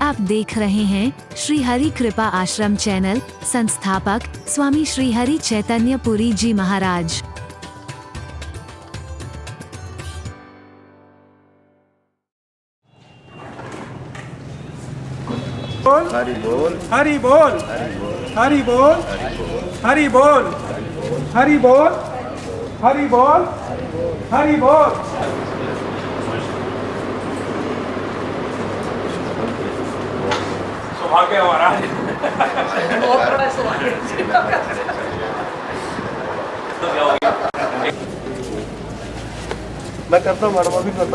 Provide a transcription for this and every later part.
आप देख रहे हैं श्री हरि कृपा आश्रम चैनल। संस्थापक स्वामी श्री हरि चैतन्य पुरी जी महाराज। हरि बोल, हरि बोल, हरि बोल, हरि बोल, हरि बोल, हरि बोल, हरि बोल। सौभाग्य हमारा मैं करता हूँ मैडम, अभी करता हूँ।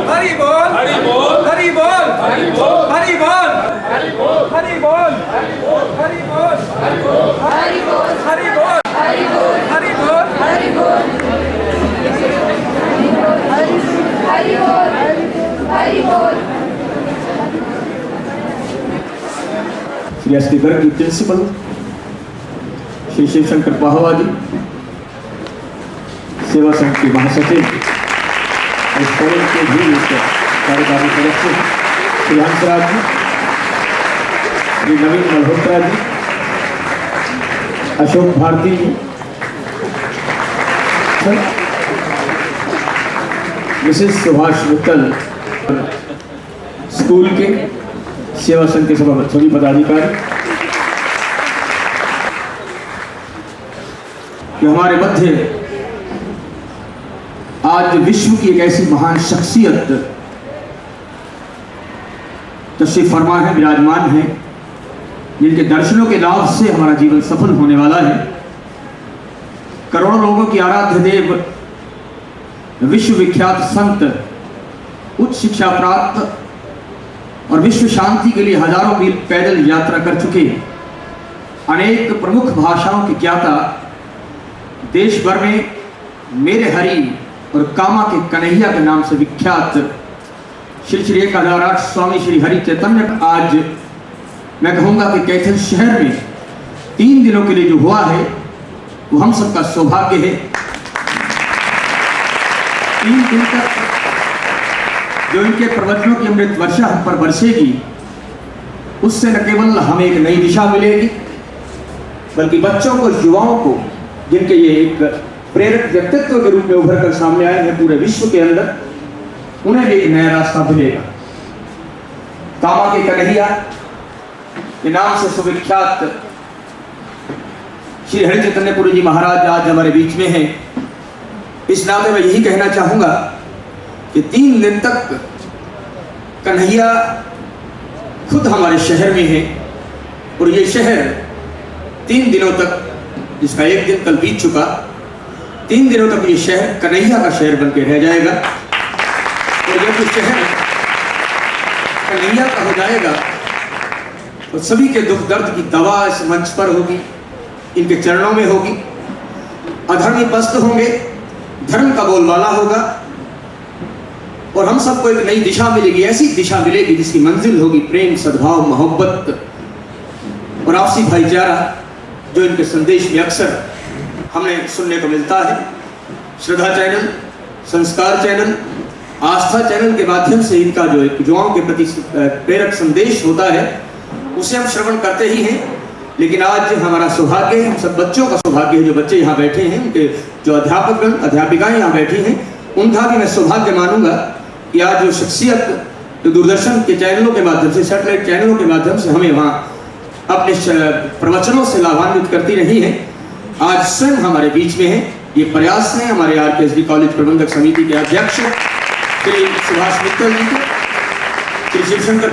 हरि बोल, हरि बोल, हरि बोल, हरि बोल, हरि बोल, हरि बोल, हरि बोल, हरि बोल, हरि बोल, हरि बोल, हरि बोल, हरि बोल, हरि बोल, हरि बोल, हरि बोल, हरि बोल। श्री एस टी गर्ग की प्रिंसिपल श्री शिवशंकर पाहवा जी, सेवा संघ के महासचिव, इस कॉलेज के भी कार्यकारी सदस्य श्री हंसराज जी, श्री नवीन मल्होत्रा जी, अशोक भारती जी, मिसेस सुभाष मित्तल, स्कूल के सेवा संघ के सभी पदाधिकारी, कि हमारे मध्य आज विश्व की एक ऐसी महान शख्सियत तशरीफ फरमा है, विराजमान है, जिनके दर्शनों के लाभ से हमारा जीवन सफल होने वाला है। करोड़ों लोगों की आराध्य देव, विश्व विख्यात संत, उच्च शिक्षा प्राप्त और विश्व शांति के लिए हजारों मील पैदल यात्रा कर चुके, अनेक प्रमुख भाषाओं के ज्ञाता, देश भर में मेरे हरि और कामा के कन्हैया के नाम से विख्यात श्री श्री 1008 स्वामी श्री हरि चैतन्य, आज मैं कहूँगा कि कैथल शहर में 3 दिनों के लिए जो हुआ है वो हम सबका सौभाग्य है। 3 दिन तक जो इनके प्रवचनों की अमृत वर्षा हम पर बरसेगी, उससे न केवल हमें एक नई दिशा मिलेगी, बल्कि बच्चों को, युवाओं को, जिनके ये एक प्रेरक व्यक्तित्व के रूप में उभर कर सामने आए हैं पूरे विश्व के अंदर, उन्हें भी एक नया रास्ता मिलेगा। कामा के कन्हैया के नाम से सुविख्यात श्री हरि चैतन्य पुरी जी महाराज आज हमारे बीच में हैं। इस नाते मैं यही कहना चाहूंगा कि 3 दिन तक कन्हैया खुद हमारे शहर में है, और ये शहर 3 दिनों तक, जिसका 1 दिन कल बीत चुका, 3 दिनों तक ये शहर कन्हैया का शहर बन के रह जाएगा। और जब ये शहर कन्हैया का हो जाएगा तो सभी के दुख दर्द की दवा इस मंच पर होगी, इनके चरणों में होगी। अधर्मी पस्त होंगे, धर्म का बोलबाला होगा, और हम सबको एक नई दिशा मिलेगी, ऐसी दिशा मिलेगी जिसकी मंजिल होगी प्रेम, सद्भाव, मोहब्बत और आपसी भाईचारा, जो इनके संदेश में अक्सर हमें सुनने को मिलता है। श्रद्धा चैनल, संस्कार चैनल, आस्था चैनल के माध्यम से इनका जो एक युवाओं के प्रति प्रेरक संदेश होता है, उसे हम श्रवण करते ही हैं। लेकिन आज हमारा सौभाग्य, हम सब बच्चों का सौभाग्य है, जो बच्चे यहाँ बैठे हैं, उनके जो अध्यापकगण, अध्यापिकाएं यहाँ बैठी हैं, उनका भी मैं सौभाग्य मानूंगा कि आज जो शख्सियत जो दूरदर्शन के चैनलों के माध्यम से, सैटेलाइट चैनलों के माध्यम से हमें वहाँ अपने प्रवचनों से लाभान्वित करती रही है, आज स्वयं हमारे बीच में है। ये प्रयास है हमारे RKSD कॉलेज प्रबंधक समिति के अध्यक्ष श्री सुभाष मित्तल जी के, श्री शिवशंकर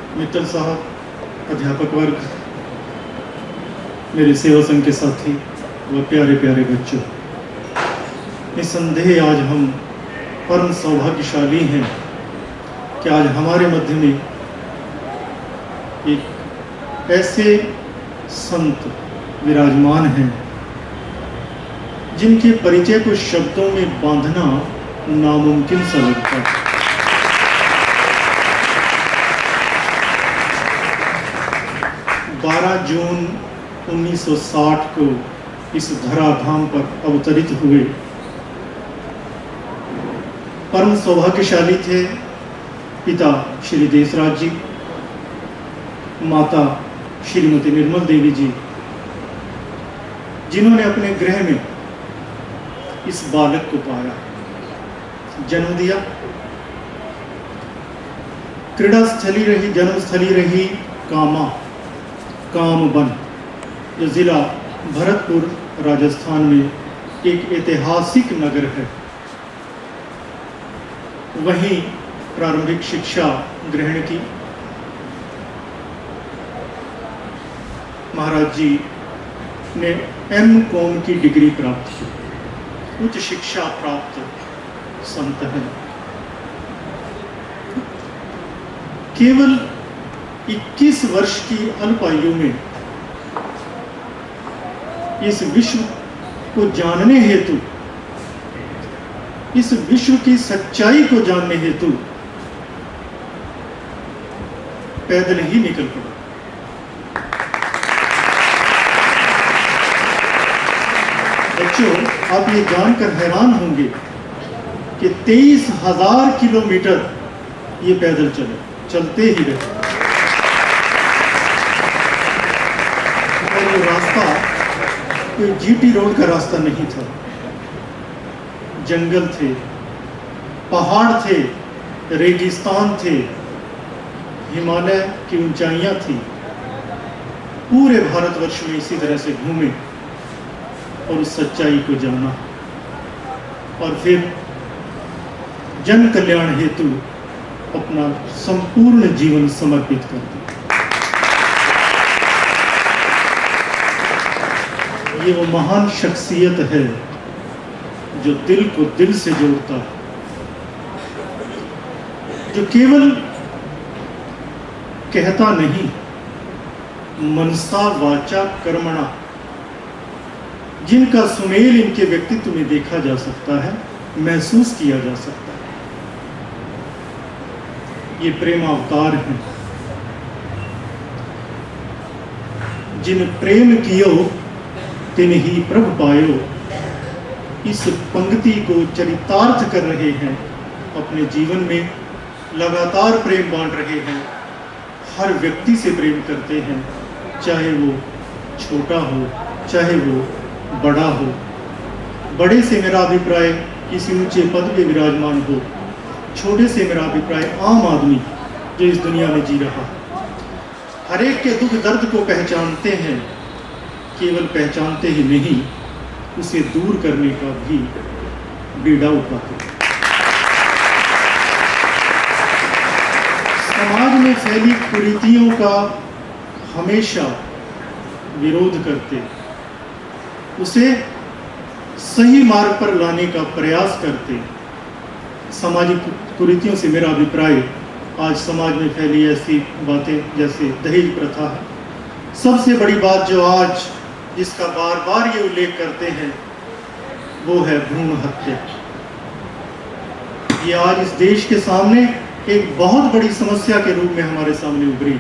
मित्तल साहब, अध्यापक वर्ग, मेरे सेवा संघ के साथी व प्यारे प्यारे बच्चों, निसंदेह आज हम परम सौभाग्यशाली हैं कि आज हमारे मध्य में एक ऐसे संत विराजमान हैं जिनके परिचय को शब्दों में बांधना नामुमकिन सा लगता है। जून 1960 को इस धराधाम पर अवतरित हुए परम सौभाग्यशाली थे पिता श्री देसराज जी, माता श्रीमती निर्मल देवी जी, जिन्होंने अपने गृह में इस बालक को पाया, जन्म दिया। क्रीड़ा स्थली रही, जन्मस्थली रही कामबन, जो जिला भरतपुर राजस्थान में एक ऐतिहासिक नगर है। वहीं प्रारंभिक शिक्षा ग्रहण की। महाराज जी ने M.Com की डिग्री प्राप्त की, उच्च शिक्षा प्राप्त संत हैं। केवल 21 वर्ष की अल्पायु में इस विश्व को जानने हेतु, इस विश्व की सच्चाई को जानने हेतु पैदल ही निकल पड़ा। बच्चों, आप ये जानकर हैरान होंगे कि 23,000 किलोमीटर ये पैदल चलते ही रहे। और ये रास्ता कोई GT रोड का रास्ता नहीं था। जंगल थे, पहाड़ थे, रेगिस्तान थे, हिमालय की ऊंचाइयां थी। पूरे भारतवर्ष में इसी तरह से घूमे और उस सच्चाई को जाना और फिर जन कल्याण हेतु अपना संपूर्ण जीवन समर्पित कर दिया। ये वो महान शख्सियत है जो दिल को दिल से जोड़ता है, जो केवल कहता नहीं, मनसा वाचा कर्मणा, जिनका सुमेल इनके व्यक्तित्व में देखा जा सकता है, महसूस किया जा सकता है। ये प्रेम अवतार हैं। जिन प्रेम कियो तिन ही प्रभु पायो, इस पंक्ति को चरितार्थ कर रहे हैं। अपने जीवन में लगातार प्रेम बांट रहे हैं, हर व्यक्ति से प्रेम करते हैं, चाहे वो छोटा हो चाहे वो बड़ा हो। बड़े से मेरा अभिप्राय किसी ऊंचे पद पे विराजमान हो, छोटे से मेरा अभिप्राय आम आदमी जो इस दुनिया में जी रहा, हर एक के दुख दर्द को पहचानते हैं। केवल पहचानते ही नहीं, उसे दूर करने का भी बीड़ा उठाते हैं। समाज में फैली कुरीतियों का हमेशा विरोध करते, उसे सही मार्ग पर लाने का प्रयास करते। सामाजिक कुरीतियों से मेरा अभिप्राय, आज समाज में फैली ऐसी बातें जैसे दहेज प्रथा है। सबसे बड़ी बात जो आज जिसका बार बार ये उल्लेख करते हैं वो है भ्रूण हत्या। ये आज इस देश के सामने एक बहुत बड़ी समस्या के रूप में हमारे सामने उभरी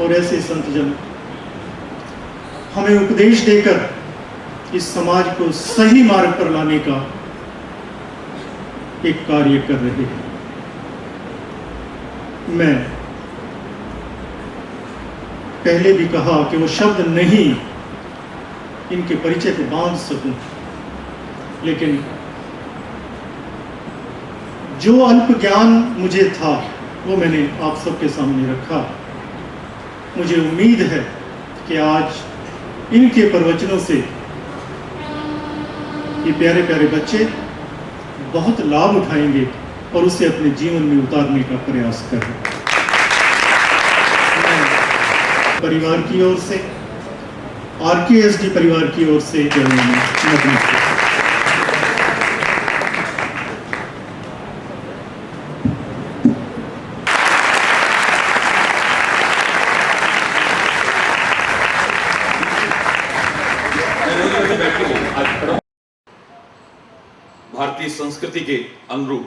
और ऐसे संतजन हमें उपदेश देकर इस समाज को सही मार्ग पर लाने का एक कार्य कर रहे हैं। मैं पहले भी कहा कि वो शब्द नहीं इनके परिचय को बांध सकूं, लेकिन जो अल्प ज्ञान मुझे था वो मैंने आप सबके सामने रखा। मुझे उम्मीद है कि आज इनके प्रवचनों से ये प्यारे प्यारे बच्चे बहुत लाभ उठाएंगे और उसे अपने जीवन में उतारने का प्रयास करें। परिवार की ओर से, आरकेएसडी परिवार की ओर से नतमस्तक। भारतीय संस्कृति के अनुरूप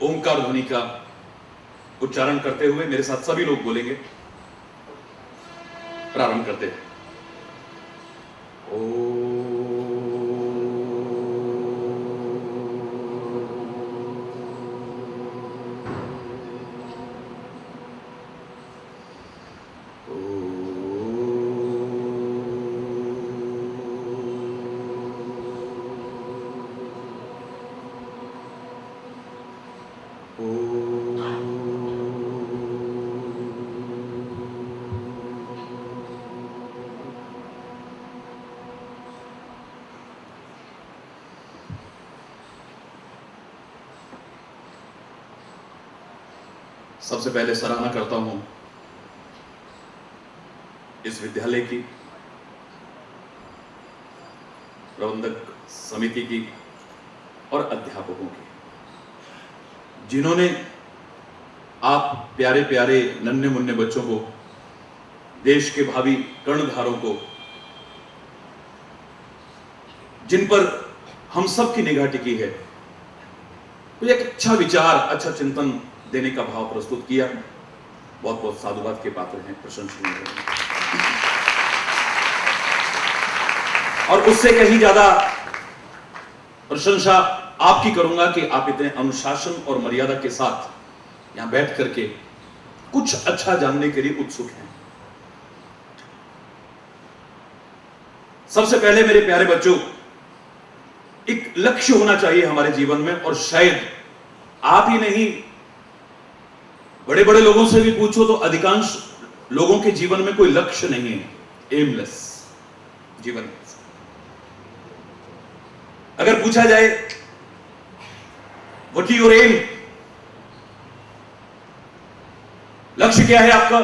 ओंकार ध्वनि का उच्चारण करते हुए मेरे साथ सभी लोग बोलेंगे। प्रारंभ करते हैं। सबसे पहले सराहना करता हूं इस विद्यालय की, प्रबंधक समिति की और अध्यापकों की, जिन्होंने आप प्यारे प्यारे नन्हे मुन्ने बच्चों को, देश के भावी कर्णधारों को, जिन पर हम सब की निगाह टिकी है, तो एक अच्छा विचार, अच्छा चिंतन देने का भाव प्रस्तुत किया। बहुत बहुत साधुवाद के पात्र हैं, प्रशंसनीय हैं। और उससे कहीं ज्यादा प्रशंसा आपकी करूंगा कि आप इतने अनुशासन और मर्यादा के साथ यहां बैठ करके कुछ अच्छा जानने के लिए उत्सुक हैं। सबसे पहले मेरे प्यारे बच्चों, एक लक्ष्य होना चाहिए हमारे जीवन में, और शायद आप ही नहीं, बड़े बड़े लोगों से भी पूछो तो अधिकांश लोगों के जीवन में कोई लक्ष्य नहीं है, एमलेस जीवन। अगर पूछा जाए व्हाट इज योर एम, लक्ष्य क्या है आपका,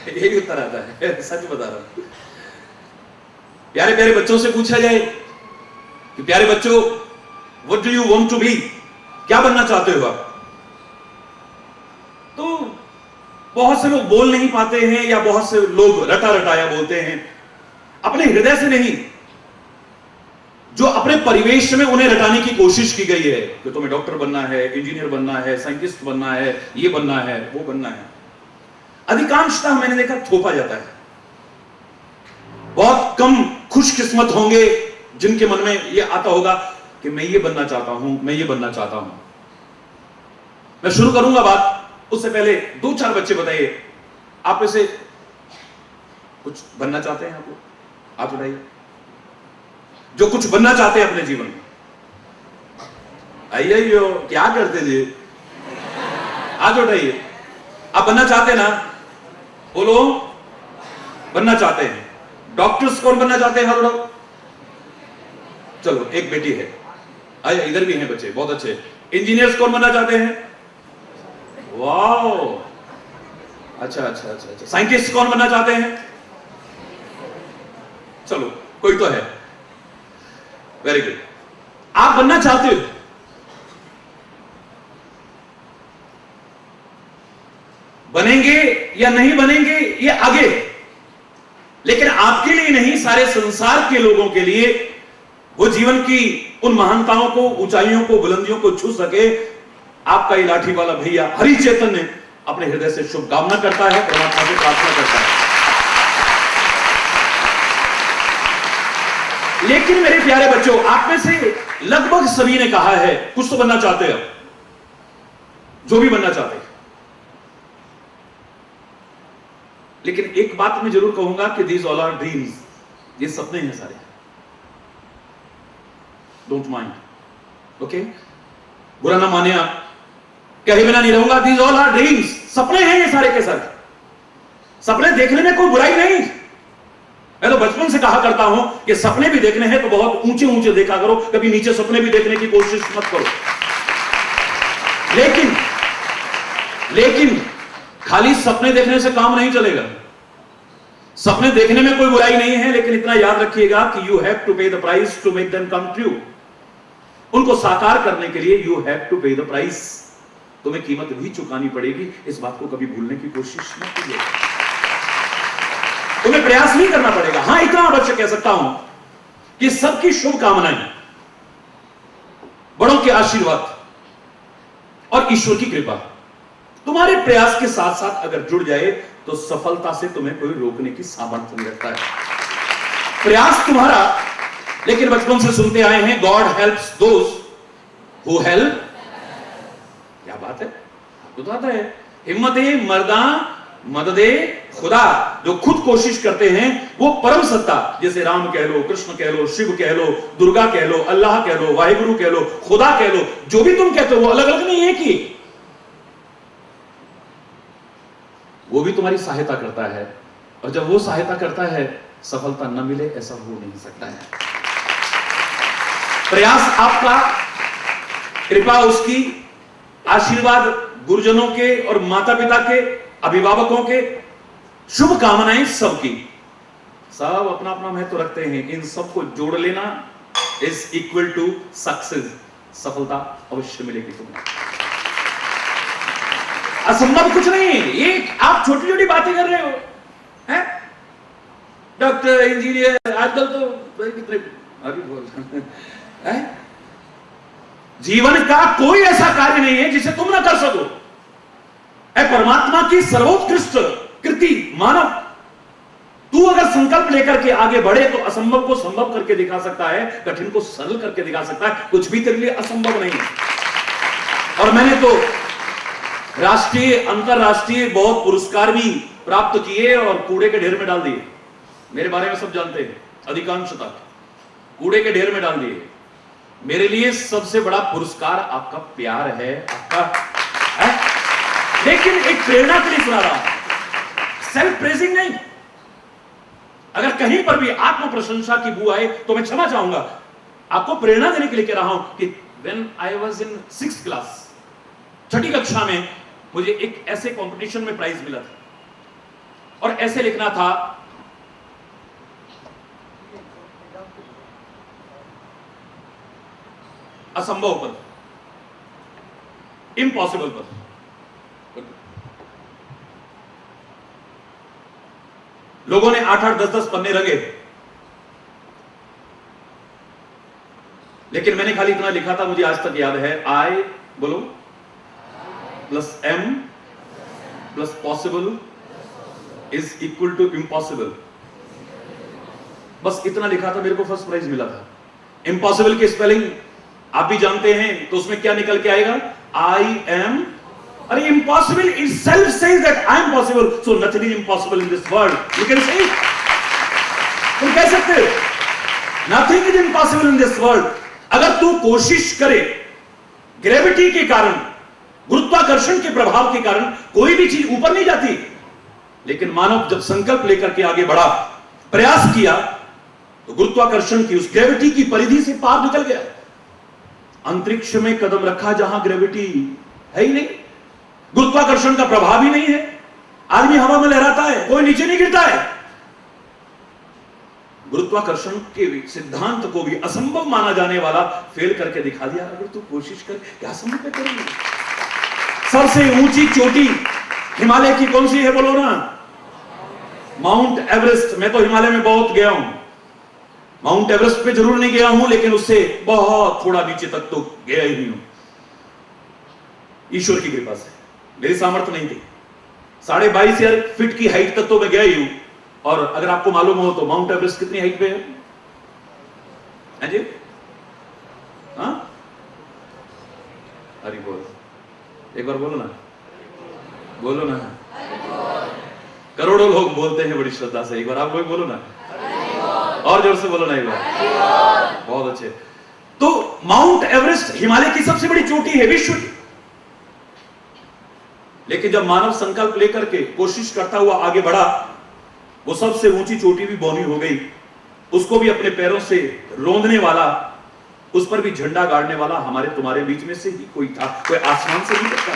यही उत्तर आता है, सच बता रहा हूं। प्यारे प्यारे बच्चों से पूछा जाए कि प्यारे बच्चों What do you want to be? क्या बनना चाहते हो आप? तो बहुत से लोग बोल नहीं पाते हैं, या बहुत से लोग रटा रटाया बोलते हैं, अपने हृदय से नहीं, जो अपने परिवेश में उन्हें रटाने की कोशिश की गई है कि तुम्हें डॉक्टर बनना है, इंजीनियर बनना है, साइंटिस्ट बनना है, ये बनना है, वो बनना है। अधिकांशतः मैंने देखा थोपा जाता है। बहुत कम खुशकिस्मत होंगे जिनके मन में यह आता होगा कि मैं ये बनना चाहता हूं, मैं ये बनना चाहता हूं। मैं शुरू करूंगा बात, उससे पहले दो चार बच्चे बताइए, आप में से कुछ बनना चाहते हैं? आप बताइए, जो कुछ बनना चाहते हैं अपने जीवन में। आइए, क्या करते थे, आज उठाइए। आप बनना चाहते हैं ना, बोलो बनना चाहते हैं। डॉक्टर्स कौन बनना चाहते हैं? हाथ उठाओ। चलो, एक बेटी है, आइए, इधर भी हैं बच्चे, बहुत अच्छे। इंजीनियर्स कौन बनना चाहते हैं? वाओ, अच्छा अच्छा अच्छा अच्छा। साइंटिस्ट कौन बनना चाहते हैं? चलो, कोई तो है, वेरी गुड। आप बनना चाहते हो, बनेंगे या नहीं बनेंगे ये आगे, लेकिन आपके लिए नहीं, सारे संसार के लोगों के लिए वो जीवन की उन महानताओं को, ऊंचाइयों को, बुलंदियों को छू सके। आपका ये लाठी वाला भैया हरि चैतन्य अपने हृदय से शुभकामना करता है, परमात्मा से प्रार्थना करता है। लेकिन मेरे प्यारे बच्चों, आप में से लगभग सभी ने कहा है कुछ तो बनना चाहते हैं, जो भी बनना चाहते हैं। लेकिन एक बात मैं जरूर कहूंगा कि दीज ऑल आर ड्रीम्स, ये सपने हैं सारे। डोंट माइंड, ओके, बुरा ना माने आप, कहे बिना नहीं रहूंगा। दीज ऑल आर ड्रीम्स, सपने हैं ये सारे के सारे। सपने देखने में कोई बुराई नहीं। मैं तो बचपन से कहा करता हूं कि सपने भी देखने हैं तो बहुत ऊंचे ऊंचे देखा करो, कभी नीचे सपने भी देखने की कोशिश मत करो। लेकिन खाली सपने देखने से काम नहीं चलेगा। सपने देखने में कोई बुराई नहीं है, लेकिन इतना याद रखिएगा कि you have to pay the price to make them come true. उनको साकार करने के लिए you have to pay the price, तुम्हें कीमत भी चुकानी पड़ेगी। इस बात को कभी भूलने की कोशिश मत कीजिए। तुम्हें प्रयास नहीं करना पड़ेगा। हां, इतना अवश्य कह सकता हूं कि सबकी शुभकामनाएं, बड़ों के आशीर्वाद और ईश्वर की कृपा तुम्हारे प्रयास के साथ साथ अगर जुड़ जाए तो सफलता से तुम्हें कोई रोकने की सामर्थ्य नहीं रखता है। प्रयास तुम्हारा, लेकिन बचपन से सुनते आए हैं God helps those who help. क्या बात है, आपको तो आता है। हिम्मते मर्दा मददे खुदा, जो खुद कोशिश करते हैं वो परम सत्ता, जैसे राम कह लो, कृष्ण कह लो, शिव कह लो, दुर्गा कह लो, अल्लाह कह लो, वाहिगुरु कह लो, खुदा कह लो, जो भी तुम कहते हो वो अलग अलग नहीं है कि वो भी तुम्हारी सहायता करता है। और जब वो सहायता करता है, सफलता न मिले ऐसा हो नहीं सकता है। प्रयास आपका, कृपा उसकी, आशीर्वाद गुरुजनों के और माता पिता के, अभिभावकों के, शुभकामनाएं सबकी। सब अपना अपना महत्व रखते हैं। इन सबको जोड़ लेना इज इक्वल टू सक्सेस। सफलता अवश्य मिलेगी तुम्हें। असंभव कुछ नहीं है। ये आप छोटी छोटी बातें कर रहे हो, हैं? डॉक्टर, इंजीनियर, आजकल तो कितने अभी बोल हैं? जीवन का कोई ऐसा कार्य नहीं है जिसे तुम ना कर सको। परमात्मा की सर्वोत्कृष्ट कृति मानव, तू अगर संकल्प लेकर के आगे बढ़े तो असंभव को संभव करके दिखा सकता है, कठिन को सरल करके दिखा सकता है। कुछ भी तेरे लिए असंभव नहीं है। और मैंने तो राष्ट्रीय अंतरराष्ट्रीय बहुत पुरस्कार भी प्राप्त किए और कूड़े के ढेर में डाल दिए। मेरे बारे में सब जानते हैं, अधिकांशतः कूड़े के ढेर में डाल दिए। मेरे लिए सबसे बड़ा पुरस्कार आपका प्यार है, आपका है? लेकिन एक प्रेरणा के लिए सुना रहा हूं, सेल्फ प्रेजिंग नहीं। अगर कहीं पर भी आत्म प्रशंसा की बू आए तो मैं क्षमा चाहूंगा। आपको प्रेरणा देने के लिए कह रहा हूं कि when I was in 6th class, 6ठी कक्षा में, मुझे एक ऐसे कंपटीशन में प्राइज मिला था और ऐसे लिखना था, असंभव पर, इम्पॉसिबल पर। लोगों ने 8-8, 10-10 पन्ने रंगे, लेकिन मैंने खाली इतना लिखा था, मुझे आज तक याद है, आई, बोलो, plus M plus possible is equal to impossible. बस इतना लिखा था, मेरे को फर्स्ट प्राइज मिला था। इम्पॉसिबल की स्पेलिंग आप भी जानते हैं, तो उसमें क्या निकल के आएगा? I am. अरे impossible itself says that I am possible, so nothing is impossible in this world. You can say, तुम कह सकते हो nothing is impossible in this world. अगर तू कोशिश करे, ग्रेविटी के कारण, गुरुत्वाकर्षण के प्रभाव के कारण कोई भी चीज ऊपर नहीं जाती, लेकिन मानव जब संकल्प लेकर के आगे बढ़ा, प्रयास किया, तो गुरुत्वाकर्षण की, उस ग्रेविटी की परिधि से पार निकल गया। अंतरिक्ष में कदम रखा जहां ग्रेविटी है ही नहीं, गुरुत्वाकर्षण का प्रभाव ही नहीं है, आदमी हवा में लहराता है, कोई नीचे नहीं गिरता है। गुरुत्वाकर्षण के सिद्धांत को भी असंभव माना जाने वाला फेल करके दिखा दिया। अगर तू कोशिश कर, क्या संभव करेंगे? सबसे ऊंची चोटी हिमालय की कौन सी है, बोलो ना? Mount Everest. मैं तो हिमालय में बहुत गया हूं, माउंट एवरेस्ट पे जरूर नहीं गया हूं, लेकिन उससे बहुत थोड़ा नीचे तक तो गया ही हूं। ईश्वर की कृपा से, मेरी सामर्थ्य नहीं थी। 22,500 फीट की हाइट तक तो मैं गया ही हूं। और अगर आपको मालूम हो तो माउंट एवरेस्ट कितनी हाइट पे है जी? हाँ, हरि बोल, एक बार बोलो ना, बोलो ना। करोड़ों लोग बोलते हैं बड़ी श्रद्धा से, एक बार आप लोग बोलो ना, और जोर से बोलो ना एक बार। बहुत अच्छे। तो माउंट एवरेस्ट हिमालय की सबसे बड़ी चोटी है विश्व की। लेकिन जब मानव संकल्प लेकर के कोशिश करता हुआ आगे बढ़ा, वो सबसे ऊंची चोटी भी बौनी हो गई। उसको भी अपने पैरों से रोंदने वाला उस पर भी झंडा गाड़ने वाला हमारे तुम्हारे बीच में से ही कोई था, कोई आसमान से नहीं करता।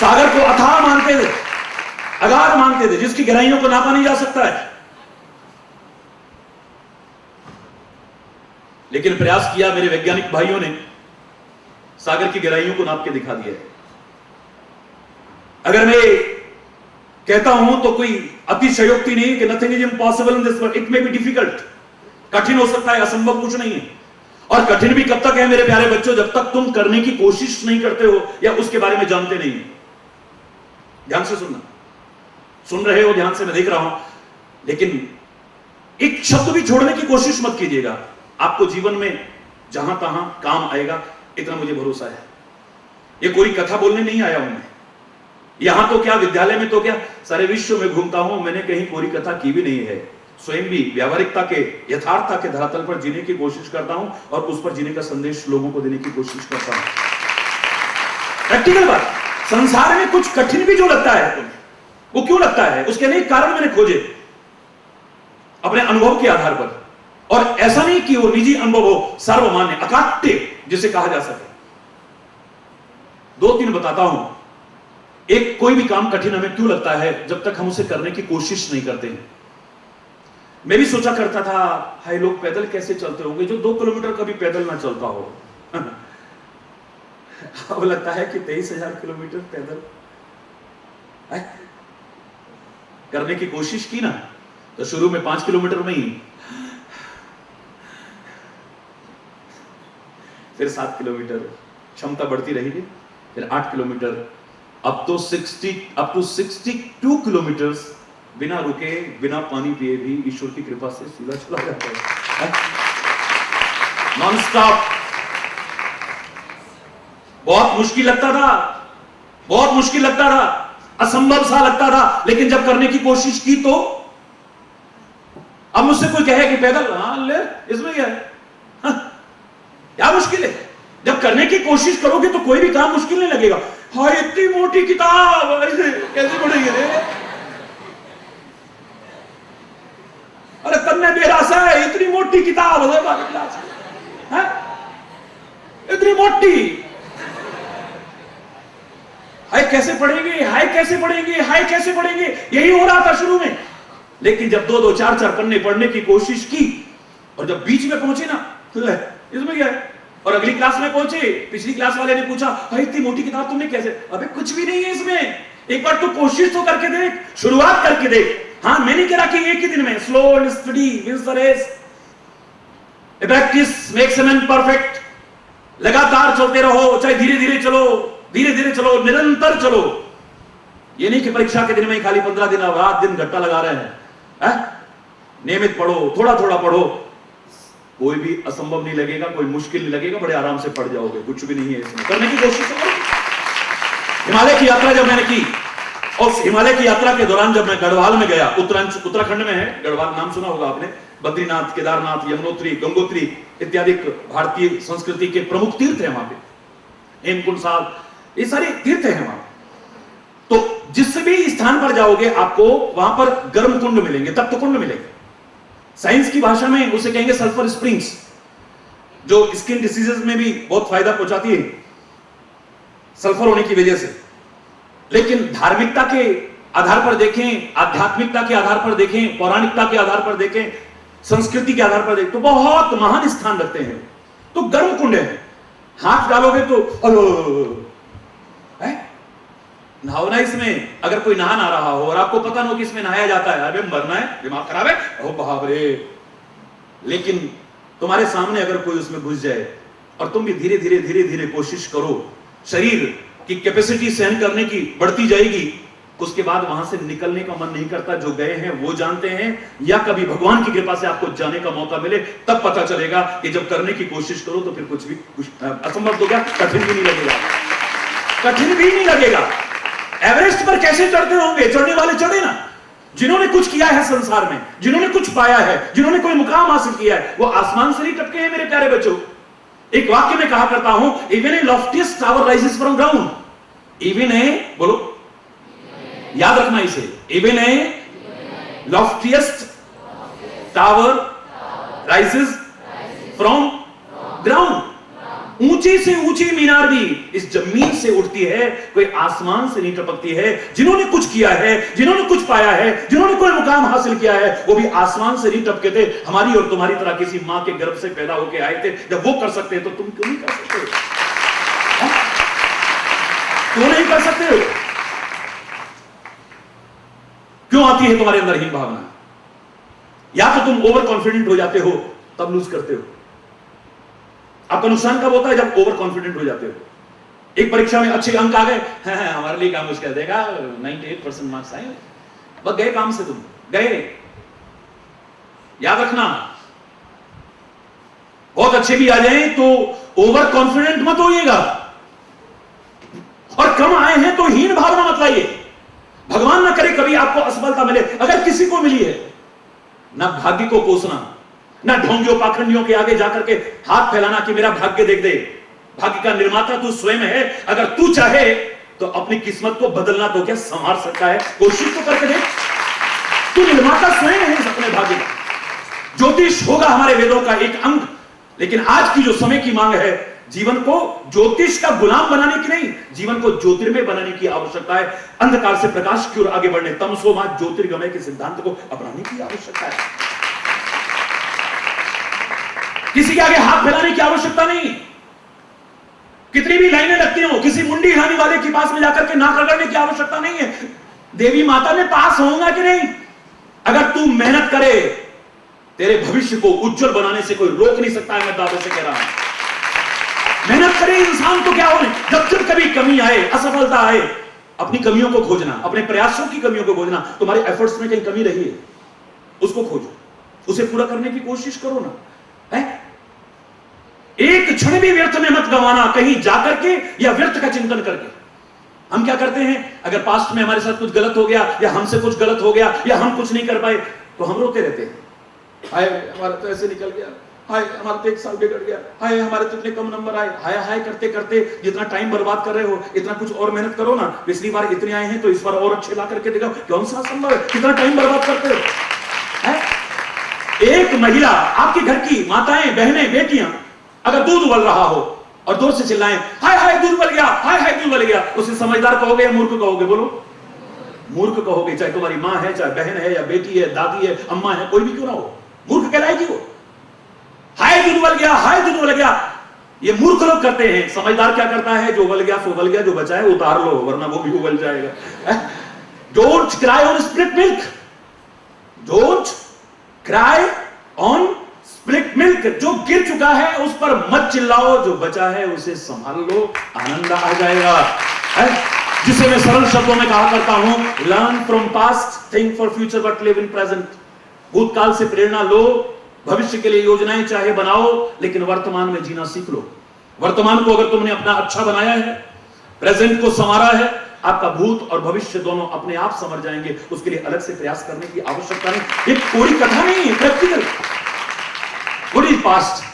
सागर को अथाह मानते थे, अगाध मानते थे, जिसकी गहराइयों को नापा नहीं जा सकता है। लेकिन प्रयास किया मेरे वैज्ञानिक भाइयों ने, सागर की गहराइयों को नाप के दिखा दिया है। अगर मैं कहता हूं तो कोई अतिशयोक्ति नहीं कि nothing is impossible in this world, it may be difficult, कठिन हो सकता है, असंभव कुछ नहीं है। और कठिन भी कब तक है मेरे प्यारे बच्चों, जब तक तुम करने की कोशिश नहीं करते हो या उसके बारे में जानते नहीं हो। ध्यान से सुनना, सुन रहे हो ध्यान से, मैं देख रहा हूं, लेकिन एक शब्द भी छोड़ने की कोशिश मत कीजिएगा। आपको जीवन में जहां तहां काम आएगा, इतना मुझे भरोसा है। ये कोई कथा बोलने नहीं आया हूं मैं, यहां तो क्या, विद्यालय में तो क्या, सारे विश्व में घूमता हूं, मैंने कहीं कोई कथा की भी नहीं है। स्वयं भी व्यावहारिकता के, यथार्थता के धरातल पर जीने की कोशिश करता हूं और उस पर जीने का संदेश लोगों को देने की कोशिश करता हूं। प्रैक्टिकल बात, संसार में कुछ कठिन भी जो लगता है तुम्हें, वो क्यों लगता है, उसके अनेक कारण मैंने खोजे अपने अनुभव के आधार पर। और ऐसा नहीं कि वो निजी अनुभव हो, सर्वमान्य, अकाट्य जिसे कहा जा सके। 2-3 बताता हूं। एक, कोई भी काम कठिन हमें क्यों लगता है, जब तक हम उसे करने की कोशिश नहीं करते हैं। मैं भी सोचा करता था, हाय लोग पैदल कैसे चलते होंगे जो 2 किलोमीटर कभी पैदल ना चलता हो। अब लगता है कि 23,000 किलोमीटर पैदल है? करने की कोशिश की ना, तो शुरू में 5 किलोमीटर में ही, फिर 7 किलोमीटर, क्षमता बढ़ती रही, फिर 8 किलोमीटर, अब तो 62 किलोमीटर बिना रुके, बिना पानी पिए भी ईश्वर की कृपा से सीधा चला जाता है, नॉन स्टॉप। बहुत मुश्किल लगता था, बहुत मुश्किल लगता था, असंभव सा लगता था, लेकिन जब करने की कोशिश की तो अब मुझसे कोई कहे कि पैदल, हाँ ले, इसमें क्या है, हाँ, क्या मुश्किल है। जब करने की कोशिश करोगे तो कोई भी काम मुश्किल नहीं लगेगा। हाँ इतनी मोटी किताब कैसे पढ़ेंगे रे, अरे तन्ने बेरासा है, इतनी मोटी किताब है, इतनी मोटी, हाय कैसे पढ़ेंगे, हाय कैसे पढ़ेंगे, हाय कैसे पढ़ेंगे, यही हो रहा था शुरू में। लेकिन जब 2-2, 4-4 पन्ने पढ़ने की कोशिश की और जब बीच में पहुंचे ना, इसमें क्या है, और अगली क्लास में पहुंचे, पिछली क्लास वाले ने पूछा, भाई इतनी मोटी किताब तुमने कैसे, अबे कुछ भी नहीं है इसमें, एक बार तो कोशिश तो करके देख, शुरुआत करके देख। हाँ मैंने कहा कि एक ही दिन में, slow and study wins the race, practice makes a man perfect. लगातार चलते रहो, चाहे धीरे धीरे चलो, धीरे धीरे चलो, निरंतर चलो। ये नहीं कि परीक्षा के दिन में खाली 15 दिन रात दिन घट्टा लगा रहे हैं, नियमित पढ़ो, थोड़ा थोड़ा पढ़ो, कोई भी असंभव नहीं लगेगा, कोई मुश्किल नहीं लगेगा, बड़े आराम से पढ़ जाओगे, कुछ भी नहीं है इसमें, करने की कोशिश करो। हिमालय की यात्रा जब मैंने की, और हिमालय की यात्रा के दौरान जब मैं गढ़वाल में गया, उत्तराखंड में है गढ़वाल, नाम सुना होगा आपने, बद्रीनाथ, केदारनाथ, यमुनोत्री, गंगोत्री इत्यादि भारतीय संस्कृति के प्रमुख तीर्थ है वहां पे, हेमकुंड साहब, ये सारे तीर्थ है वहां। तो जिस भी स्थान पर जाओगे आपको वहां पर गर्म कुंड मिलेंगे, तप्त कुंड मिलेंगे। साइंस की भाषा में उसे कहेंगे सल्फर स्प्रिंग्स, जो स्किन डिसीजेस में भी बहुत फायदा पहुंचाती है सल्फर होने की वजह से। लेकिन धार्मिकता के आधार पर देखें, आध्यात्मिकता के आधार पर देखें, पौराणिकता के आधार पर देखें, संस्कृति के आधार पर देखें, तो बहुत महान स्थान रखते हैं। तो गर्म कुंड है, हाथ डालोगे तो नहाना इसमें, अगर कोई नहा ना रहा हो और आपको पता ना हो कि इसमें नहाया जाता है, अबे मरना है, दिमाग खराब है, ओ बाप रे। लेकिन तुम्हारे सामने अगर कोई उसमें घुस जाए और तुम भी धीरे धीरे धीरे धीरे कोशिश करो, शरीर की कैपेसिटी सहन करने की बढ़ती जाएगी, उसके बाद वहां से निकलने का मन नहीं करता। जो गए हैं वो जानते हैं, या कभी भगवान की कृपा से आपको जाने का मौका मिले तब पता चलेगा कि जब करने की कोशिश करो तो फिर कुछ भी असंभव तो क्या, कठिन भी नहीं लगेगा, कठिन भी नहीं लगेगा। एवरेस्ट पर कैसे चढ़ते होंगे, चढ़ने वाले चढ़े ना, जिन्होंने कुछ किया है संसार में, जिन्होंने कुछ पाया है, जिन्होंने कोई मुकाम हासिल किया है, वो आसमान से नहीं टपके हैं मेरे प्यारे बच्चों। एक वाक्य में कहा करता हूं, even a loftiest tower rises from ground, even a, बोलो याद रखना इसे, even a loftiest tower rises from ground. ऊंची से ऊंची मीनार भी इस जमीन से उठती है, कोई आसमान से नहीं टपकती है। जिन्होंने कुछ किया है, जिन्होंने कुछ पाया है, जिन्होंने कोई मुकाम हासिल किया है, वो भी आसमान से नहीं टपके थे। हमारी और तुम्हारी तरह किसी मां के गर्भ से पैदा होकर आए थे। जब वो कर सकते हैं तो तुम क्यों नहीं कर सकते? क्यों नहीं कर सकते हो? क्यों आती है तुम्हारे अंदर हीन भावना? या तो तुम ओवर कॉन्फिडेंट हो जाते हो, तब लूज करते हो। आपका नुकसान कब होता है? जब ओवर कॉन्फिडेंट हो जाते हो। एक परीक्षा में अच्छे अंक आ गए, हमारे लिए काम मुश्किल देगा, 98% मार्क्स आए, बस गए काम से, तुम गए। याद रखना, बहुत अच्छे भी आ जाए तो ओवर कॉन्फिडेंट मत होइएगा, और कम आए हैं तो हीन भावना मत लाइए। भगवान ना करे कभी आपको असफलता मिले। अगर किसी को मिली है, ना भाग्य को कोसना, ना ढोंगियों पाखंडियों के आगे जाकर के हाथ फैलाना कि मेरा भाग्य देख दे। भाग्य का निर्माता तू स्वयं है। अगर तू चाहे तो अपनी किस्मत को बदलना तो क्या संभाल सकता है? कोशिश तो करके देख। तू निर्माता स्वयं है अपने भाग्य का। ज्योतिष होगा हमारे वेदों का एक अंग, लेकिन आज की जो समय की मांग है, जीवन को ज्योतिष का गुलाम बनाने की नहीं, जीवन को ज्योतिर्मय बनाने की आवश्यकता है। अंधकार से प्रकाश की ओर आगे बढ़ने, तमसो मा ज्योतिर्गमय के सिद्धांत को अपनाने की आवश्यकता है। किसी के आगे हाथ फैलाने की आवश्यकता नहीं। कितनी भी लाइनें लगती हो, किसी मुंडी हिलाने वाले के पास में जाकर के नाक रगड़ने की आवश्यकता नहीं है। देवी माता में पास होगा कि नहीं? अगर तू मेहनत करे, तेरे भविष्य को उज्जवल बनाने से कोई रोक नहीं सकता है। मैं दावे से कह रहा हूं, मेहनत करे इंसान तो क्या हो। जब कभी कमी आए, असफलता आए, अपनी कमियों को खोजना, अपने प्रयासों की कमियों को खोजना। तुम्हारे एफर्ट्स में कहीं कमी रही है, उसको खोजो, उसे पूरा करने की कोशिश करो ना। है? एक क्षण भी व्यर्थ में मत गंवाना, कहीं जाकर के या व्यर्थ का चिंतन करके। हम क्या करते हैं, अगर पास्ट में हमारे साथ कुछ गलत हो गया, या हमसे कुछ गलत हो गया, या हम कुछ नहीं कर पाए, तो हम रोते रहते हैं। हाय हमारा तो ऐसे निकल गया, हाय हमारा तो 1 साल बिगड़ गया, हाय हमारे तो इतने कम नंबर आए। हाय हाय करते करते जितना टाइम बर्बाद कर रहे हो, इतना कुछ और मेहनत करो ना। पिछली बार इतने आए हैं तो इस बार और अच्छे ला करके दिखाओ। कौन सा संभव है? कितना टाइम बर्बाद करते हो? एक महिला, आपके घर की माताएं, बहनें, बेटियां अगर दूध उबल रहा हो और दूर से चिल्लाएं, हाय हाय दूध उबल गया, हाय हाय दूध उबल गया, उसे समझदार कहोगे या मूर्ख कहोगे? बोलो, मूर्ख कहोगे। चाहे तुम्हारी मां है, चाहे बहन है, या बेटी है, दादी है, अम्मा है, कोई भी क्यों ना हो, मूर्ख कहलाएगी वो। हाय दूध उबल गया, हाय दूध उबल गया, ये मूर्ख लोग करते हैं। समझदार क्या करता है? जो उबल गया सो उबल गया, जो बचा है उतार लो, वरना वो भी उबल जाएगा। Don't cry on split milk, don't cry on split milk. जो गिर चुका है उस पर मत चिल्लाओ, जो बचा है उसे संभाल लो, आनंद आ जाएगा। जिसे मैं सरल शब्दों में कहा करता हूं, learn from past, think for future but live in present. भूतकाल से प्रेरणा लो, भविष्य के लिए योजनाएं चाहे बनाओ, लेकिन वर्तमान में जीना सीख लो। वर्तमान को अगर तुमने अपना अच्छा बनाया है, प्रेजेंट को संवारा है, आपका भूत और भविष्य दोनों अपने आप समझ जाएंगे। उसके लिए अलग से प्रयास करने की आवश्यकता नहीं। ये कोई कथा नहीं है, प्रैक्टिकल। What is past?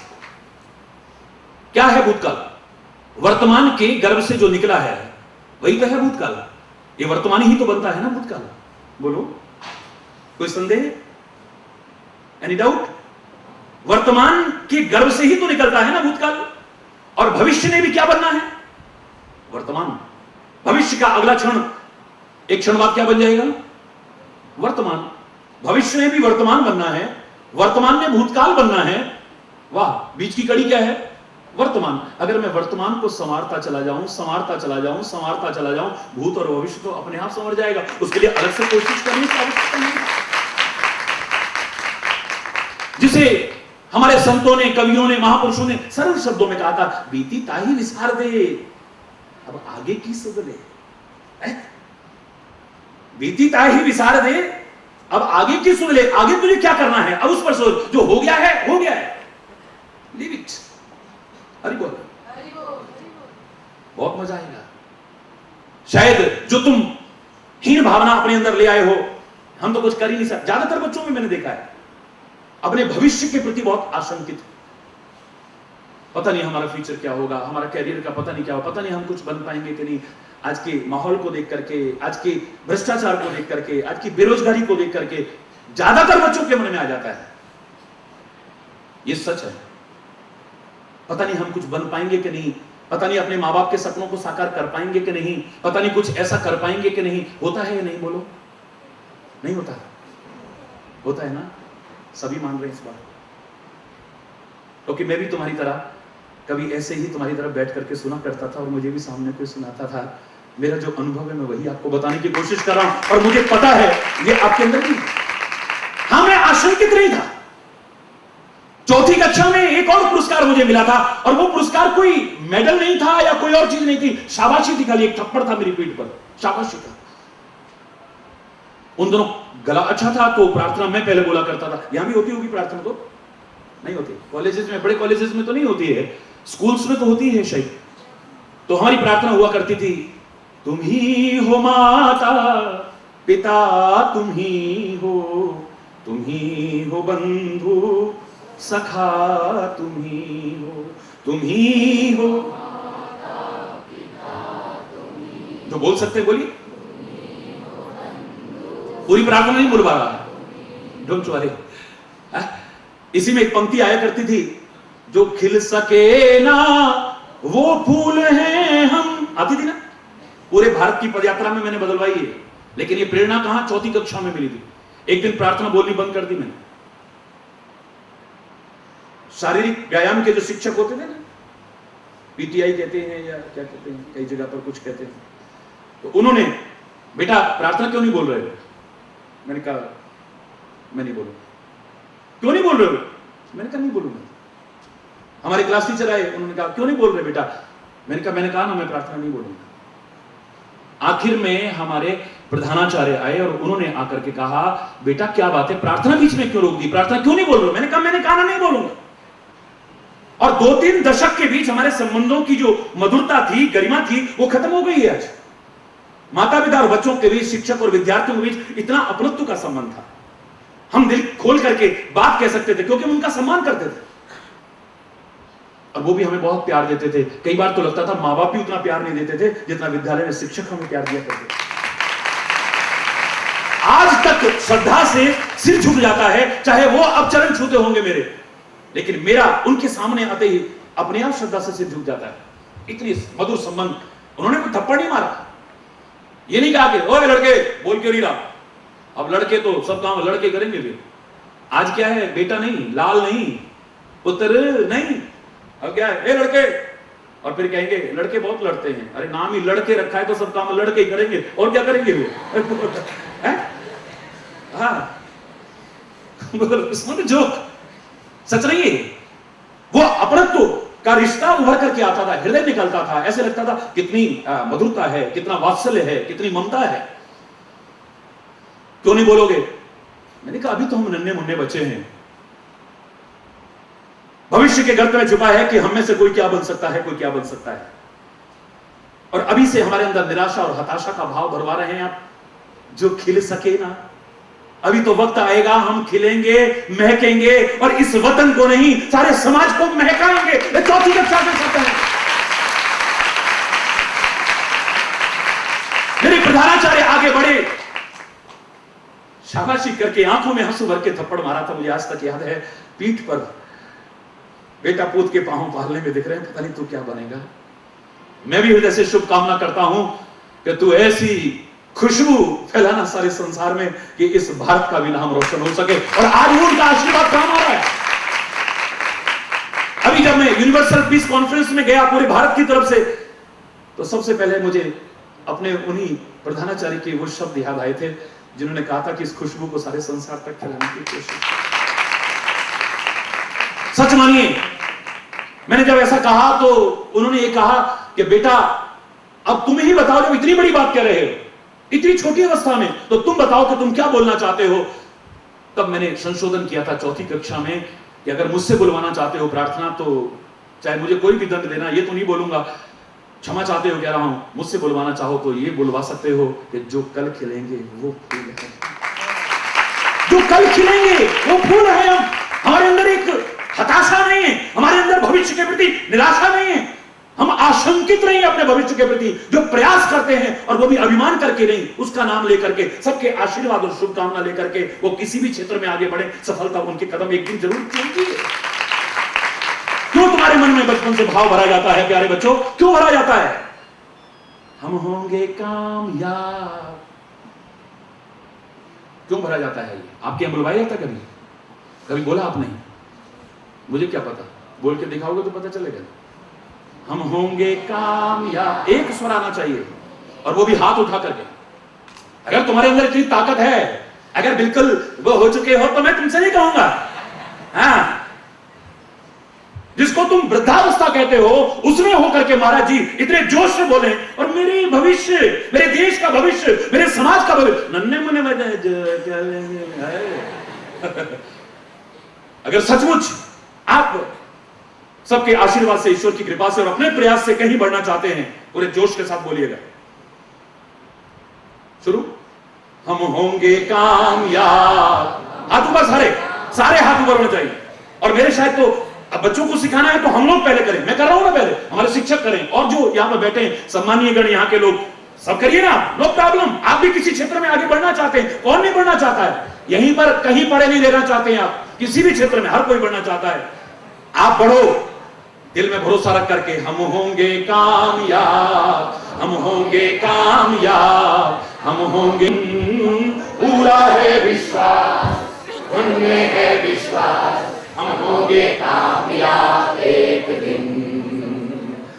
क्या है भूतकाल? वर्तमान के गर्भ से जो निकला है वही तो है भूतकाल। ये वर्तमान ही तो बनता है ना भूतकाल। बोलो, कोई संदेह? Any doubt? वर्तमान के गर्भ से ही तो निकलता है ना भूतकाल। और भविष्य ने भी क्या बनना है? वर्तमान। भविष्य का अगला क्षण, एक क्षण बाद क्या बन जाएगा? वर्तमान। भविष्य में भी वर्तमान बनना है, वर्तमान में भूतकाल बनना है। वाह, बीच की कड़ी क्या है? वर्तमान। अगर मैं वर्तमान को संवारता चला जाऊं, संवारता चला जाऊं, संवारता चला जाऊं, भूत और भविष्य तो अपने आप संवर जाएगा। उसके लिए अलग से कोशिश करने की आवश्यकता नहीं। जिसे हमारे संतों ने, कवियों ने, महापुरुषों ने सरल शब्दों में कहा था, बीती ताही विसार दे, अब आगे की सुगले। बीती ताही विसार दे, अब आगे की सुन ले। आगे तुझे क्या करना है अब उस पर सोच। जो हो गया है हो गया है, लीव इट। हरि बोल, बहुत मजा आएगा। शायद जो तुम हीन भावना अपने अंदर ले आए हो, हम तो कुछ कर ही नहीं सकते। ज्यादातर बच्चों में मैंने देखा है अपने भविष्य के प्रति बहुत आशंकित। पता नहीं हमारा फ्यूचर क्या होगा, हमारा कैरियर का पता नहीं क्या होगा, पता नहीं हम कुछ बन पाएंगे कि नहीं। आज के माहौल को देख करके, आज के भ्रष्टाचार को देख करके, आज की बेरोजगारी को देख करके ज्यादातर बच्चों के मन में आ जाता है। ये सच है। पता नहीं हम कुछ बन पाएंगे कि नहीं, पता नहीं अपने माँ बाप के सपनों को साकार कर पाएंगे कि नहीं, पता नहीं कुछ ऐसा कर पाएंगे कि नहीं। होता है या नहीं, बोलो? नहीं होता? होता है ना? सभी मान रहे हैं इस बात। क्योंकि मैं भी तुम्हारी तरह कभी ऐसे ही तुम्हारी तरफ बैठ करके सुना करता था और मुझे भी सामने कोई सुनाता था। मेरा जो अनुभव है मैं वही आपको बताने की कोशिश कर रहा हूं और मुझे पता है ये आपके अंदर भी। हाँ, मैं आशंकित नहीं था। चौथी कक्षा में एक और पुरस्कार मुझे मिला था और वो पुरस्कार कोई मेडल नहीं था या कोई और चीज नहीं थी, शाबाशी थी, खाली एक थप्पड़ था मेरी पीठ पर, शाबाशी था। उन दोनों गला अच्छा था तो प्रार्थना मैं पहले बोला करता था। यहां भी होती होगी प्रार्थना? तो नहीं होती। कॉलेजेस में, बड़े कॉलेजेस में तो नहीं होती है, स्कूल्स में तो होती है शायद। तो हमारी प्रार्थना हुआ करती थी, तुम ही हो माता पिता, तुम ही हो बंधु सखा, तुम ही हो। जो बोल सकते हैं बोलिए। पूरी प्रार्थना नहीं बोल पा रहा, डोंट वरी। इसी में एक पंक्ति आया करती थी, जो खिल सके ना वो फूल हैं हम, आती थी ना। पूरे भारत की पदयात्रा में मैंने बदलवाई है, लेकिन ये प्रेरणा कहां? चौथी कक्षा में मिली थी। एक दिन प्रार्थना बोलनी बंद कर दी मैंने। शारीरिक व्यायाम के जो शिक्षक होते थे ना, पीटीआई कहते हैं या क्या कहते हैं, कई जगह पर कुछ कहते हैं, तो उन्होंने, बेटा प्रार्थना क्यों नहीं बोल रहे हो? मैंने कहा मैं नहीं बोलूंगा। क्यों नहीं बोल रहे हो? मैंने कहा नहीं बोलूंगा। हमारे क्लास टीचर आए, उन्होंने कहा क्यों नहीं बोल रहे बेटा? मैंने कहा ना मैं प्रार्थना नहीं बोलूंगा। आखिर में हमारे प्रधानाचार्य आए और उन्होंने आकर के कहा, बेटा क्या बात है, प्रार्थना बीच में क्यों रोक दी, प्रार्थना क्यों नहीं बोल रहे हो? मैंने कहा ना नहीं बोलूंगा। और 2-3 दशक के बीच हमारे संबंधों की जो मधुरता थी, गरिमा थी, वो खत्म हो गई है आज। माता पिता और बच्चों के बीच, शिक्षक और विद्यार्थियों के बीच इतना अपनत्व का संबंध था। हम दिल खोल करके बात कह सकते थे क्योंकि हम उनका सम्मान करते थे और वो भी हमें बहुत प्यार देते थे। कई बार तो लगता था माँ बाप भी उतना प्यार नहीं देते थे जितना विद्यालय में शिक्षक हमें प्यार दिया करते थे। आज तक श्रद्धा से सिर झुक जाता है, चाहे वो अब चरण छूते होंगे मेरे, लेकिन मेरा उनके सामने आते ही अपने आप श्रद्धा से सिर झुक जाता है। इतनी मधुर संबंध। उन्होंने कोई थप्पड़ नहीं मारा, ये नहीं कहा कि ओए लड़के बोल क्यों नहीं रहा। अब लड़के तो सब काम लड़के करेंगे फिर। आज क्या है, बेटा नहीं, लाल नहीं, पुत्र नहीं, अब क्या है, ए लड़के, और फिर कहेंगे लड़के बहुत लड़ते हैं। अरे नाम ही लड़के रखा है तो सब काम लड़के ही करेंगे, और क्या करेंगे वो? हाँ जोक सच नहीं है। वो अपनत्व का रिश्ता उभर करके आता था, हृदय निकलता था, ऐसे लगता था कितनी मधुरता है, कितना वात्सल्य है, कितनी ममता है। क्यों नहीं बोलोगे? मैंने कहा अभी तो हम नन्हे मुन्ने बच्चे हैं, भविष्य के गर्त में छुपा है कि हम में से कोई क्या बन सकता है, कोई क्या बन सकता है। और अभी से हमारे अंदर निराशा और हताशा का भाव भरवा रहे हैं आप। जो खिल सके ना, अभी तो वक्त आएगा हम खिलेंगे, महकेंगे और इस वतन को नहीं सारे समाज को महकाएंगे। चौथी कक्षा से सकते हैं। मेरे प्रधानाचार्य आगे बढ़े, शाबाशी करके आंखों में आंसू भर के थप्पड़ मारा था, मुझे आज तक याद है, पीठ पर। बेटा पूत के पांव पालने में दिख रहे हैं, पता नहीं तू क्या बनेगा। मैं भी हृदय से शुभकामना करता हूं कि तू ऐसी खुशबू फैलाना सारे संसार में कि इस भारत का भी नाम रोशन हो सके। और आज उनका आशीर्वाद काम आ रहा है। अभी जब मैं यूनिवर्सल पीस कॉन्फ्रेंस में गया पूरे भारत की तरफ से, तो सबसे पहले मुझे अपने उन्हीं प्रधानाचार्य के वो शब्द याद आए थे जिन्होंने कहा था कि इस खुशबू को सारे संसार तक फैलाने की कोशिश। सच मानिए, मैंने जब ऐसा कहा तो उन्होंने ये कहा कि बेटा अब तुम ही बताओ, जब इतनी बड़ी बात कह रहे हो इतनी छोटी अवस्था में, तो तुम बताओ कि तुम क्या बोलना चाहते हो। तब मैंने संशोधन किया था चौथी कक्षा में कि अगर मुझसे बुलवाना चाहते हो प्रार्थना, तो चाहे मुझे कोई भी दंड देना, ये तो नहीं बोलूंगा, क्षमा चाहते हो कह रहा हूं, मुझसे बुलवाना चाहो तो ये बुलवा सकते हो कि जो कल खिलेंगे वो फूल है। जो कल खिलेंगे वो फूल है। हम, हमारे अंदर एक हताशा नहीं है, हमारे अंदर भविष्य के प्रति निराशा नहीं है, हम आशंकित नहीं अपने भविष्य के प्रति, जो प्रयास करते हैं और वो भी अभिमान करके नहीं, उसका नाम लेकर के, सबके आशीर्वाद और शुभकामना लेकर के वो किसी भी क्षेत्र में आगे बढ़े, सफलता उनके कदम एक दिन जरूर चूमती है। क्यों हमारे मन में बचपन से भाव भरा जाता है प्यारे बच्चों, क्यों भरा जाता है? हम होंगे कामयाब। क्यों भरा जाता है? ये आपके यहां बुलवाया जाता कभी? कभी बोला आपने? मुझे क्या पता, बोल के दिखाओगे तो पता चलेगा। हम होंगे कामयाब, एक स्वर आना चाहिए, और वो भी हाथ उठा करके। अगर तुम्हारे अंदर इतनी ताकत है, अगर बिल्कुल वो हो चुके हो, तो मैं तुमसे नहीं कहूंगा। हाँ, जिसको तुम वृद्धावस्था कहते हो, उसमें होकर के महाराज जी इतने जोश से बोले, और मेरे भविष्य, मेरे देश का भविष्य, मेरे समाज का भविष्य, नन्हे मुन्ने अगर सचमुच आप सबके आशीर्वाद से, ईश्वर की कृपा से और अपने प्रयास से कहीं बढ़ना चाहते हैं, पूरे जोश के साथ बोलिएगा। शुरू। हम होंगे कामयाब। हाथ ऊपर, सारे हाथ ऊपर होने चाहिए। और मेरे शायद तो अब बच्चों को सिखाना है तो हम लोग पहले करें, मैं कर रहा हूं ना, पहले हमारे शिक्षक करें, और जो यहां पर बैठे हैं सम्मानीय गण, यहां के लोग सब करिए ना, नो प्रॉब्लम। आप भी किसी क्षेत्र में आगे बढ़ना चाहते हैं, कौन नहीं बढ़ना चाहता है? यहीं पर कहीं पढ़े नहीं लेना चाहते हैं आप, किसी भी क्षेत्र में हर कोई बढ़ना चाहता है। आप बढ़ो, दिल में भरोसा रख करके। हम होंगे कामयाब, हम होंगे कामयाब, हम होंगे। पूरा है विश्वास, उनमें है विश्वास, हम होंगे कामयाब एक दिन।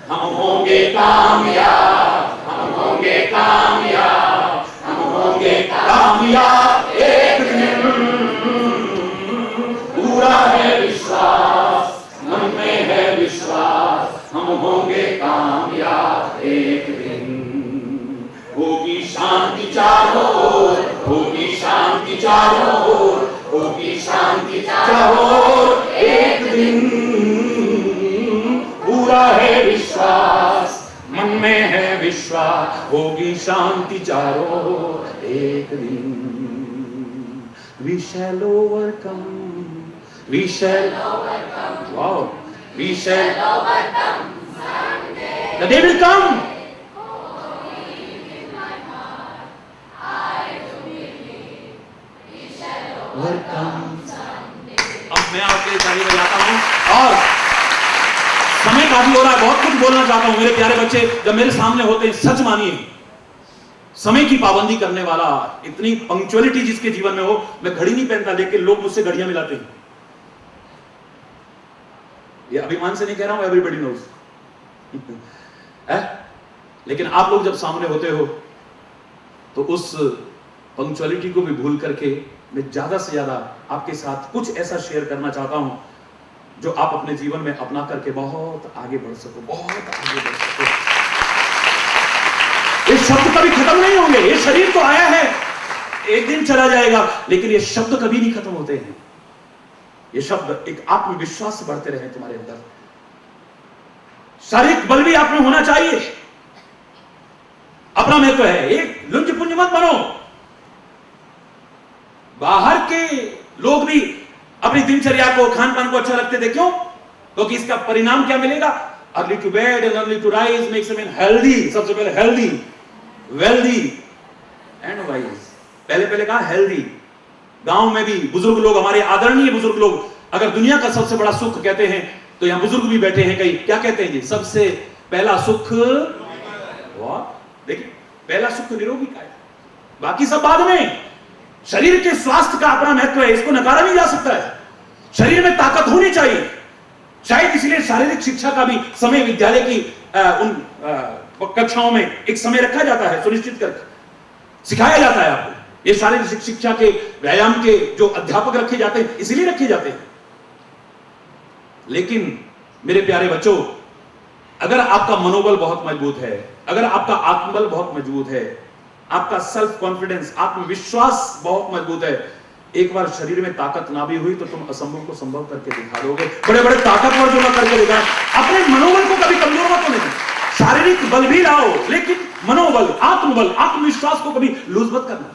हम होंगे कामयाब, हम होंगे कामयाब, हम होंगे कामयाब एक दिन। पूरा है विश्वास, मन में है विश्वास, हम होंगे कामयाब एक दिन। होगी शांति चारों ओर, होगी शांति चारों ओर, होगी शांति चारों ओर एक दिन। पूरा है विश्वास, मन में है विश्वास, होगी शांति चारों ओर एक दिन। We shall overcome, we shall overcome, wow, we shall overcome someday. The day will come. अब मैं आपके लिए ताली बजाता हूं, और समय काफी हो रहा है, बहुत कुछ बोलना चाहता हूं। मेरे प्यारे बच्चे जब मेरे सामने होते हैं, सच मानिए, समय की पाबंदी करने वाला, इतनी पंक्चुअलिटी जिसके जीवन में हो, मैं घड़ी नहीं पहनता, लेकिन लोग मुझसे घड़ियां मिलाते हैं। ये अभिमान से नहीं कह रहा हूं, एवरीबॉडी नोज। लेकिन आप लोग जब सामने होते हो तो उस पंक्चुअलिटी को भी भूल करके मैं ज्यादा से ज्यादा आपके साथ कुछ ऐसा शेयर करना चाहता हूं जो आप अपने जीवन में अपना करके बहुत आगे बढ़ सको, बहुत आगे बढ़ सको। ये शब्द कभी खत्म नहीं होंगे। ये शरीर तो आया है, एक दिन चला जाएगा, लेकिन ये शब्द कभी नहीं खत्म होते हैं। ये शब्द एक आत्मविश्वास से बढ़ते रहे तुम्हारे अंदर। शारीरिक बल भी आप में होना चाहिए, अपना महत्व है। एक लुंज पुंज मत बनो। बाहर के लोग भी अपनी दिनचर्या को, खान पान को अच्छा रखते थे, क्यों? क्योंकि इसका परिणाम क्या मिलेगा? Early to bed and early to rise makes a man healthy. सबसे पहले हेल्दी, वेल्दी एंड वाइज। पहले कहा हेल्दी। गांव में भी बुजुर्ग लोग, हमारे आदरणीय बुजुर्ग लोग, अगर दुनिया का सबसे बड़ा सुख कहते हैं तो यहां बुजुर्ग भी बैठे हैं कई, क्या कहते हैं जी? सबसे पहला सुख, देखिए, पहला सुख निरोगी काया, बाकी सब बाद में। शरीर के स्वास्थ्य का अपना महत्व है, इसको नकारा नहीं जा सकता है। शरीर में ताकत होनी चाहिए। शायद इसलिए शारीरिक शिक्षा का भी समय विद्यालय की उन कक्षाओं में एक समय रखा जाता है, सुनिश्चित करके सिखाया जाता है आपको। ये शारीरिक शिक्षा के, व्यायाम के जो अध्यापक रखे जाते हैं, इसीलिए रखे जाते हैं। लेकिन मेरे प्यारे बच्चों, अगर आपका मनोबल बहुत मजबूत है, अगर आपका आत्मबल बहुत मजबूत है, आपका सेल्फ कॉन्फिडेंस, आत्मविश्वास बहुत मजबूत है, एक बार शरीर में ताकत ना भी हुई तो तुम असंभव को संभव करके दिखा दोगे। बड़े बड़े ताकतवर जो ना करके दिखा। अपने मनोबल को कभी कमजोर मत होने दो। शारीरिक बल भी लाओ, लेकिन मनोबल, आत्मबल, आत्मविश्वास को कभी लूज मत करना।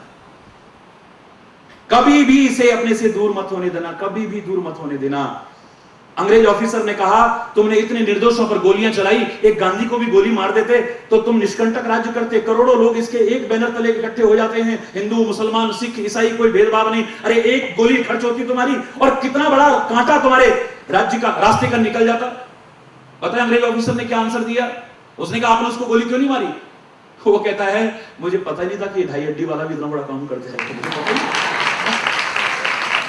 कभी भी इसे अपने से दूर मत होने देना, कभी भी दूर मत होने देना। अंग्रेज ऑफिसर ने कहा, तुमने इतने निर्दोषों पर गोलियां चलाई, एक गांधी को भी गोली मार देते तो तुम निष्कंटक राज्य करते। करोड़ों लोग इसके एक बैनर तले इकट्ठे हो जाते हैं, हिंदू, मुसलमान, सिख, ईसाई, कोई भेदभाव नहीं। अरे एक गोली खर्च होती तुम्हारी और कितना बड़ा कांटा तुम्हारे राज्य का, रास्ते का निकल जाता। पता है अंग्रेज ऑफिसर ने क्या आंसर दिया? उसने कहा आपने उसको गोली क्यों नहीं मारी? वो कहता है मुझे पता ही नहीं था कि ढाई हड्डी वाला भी इतना बड़ा काम करते हैं।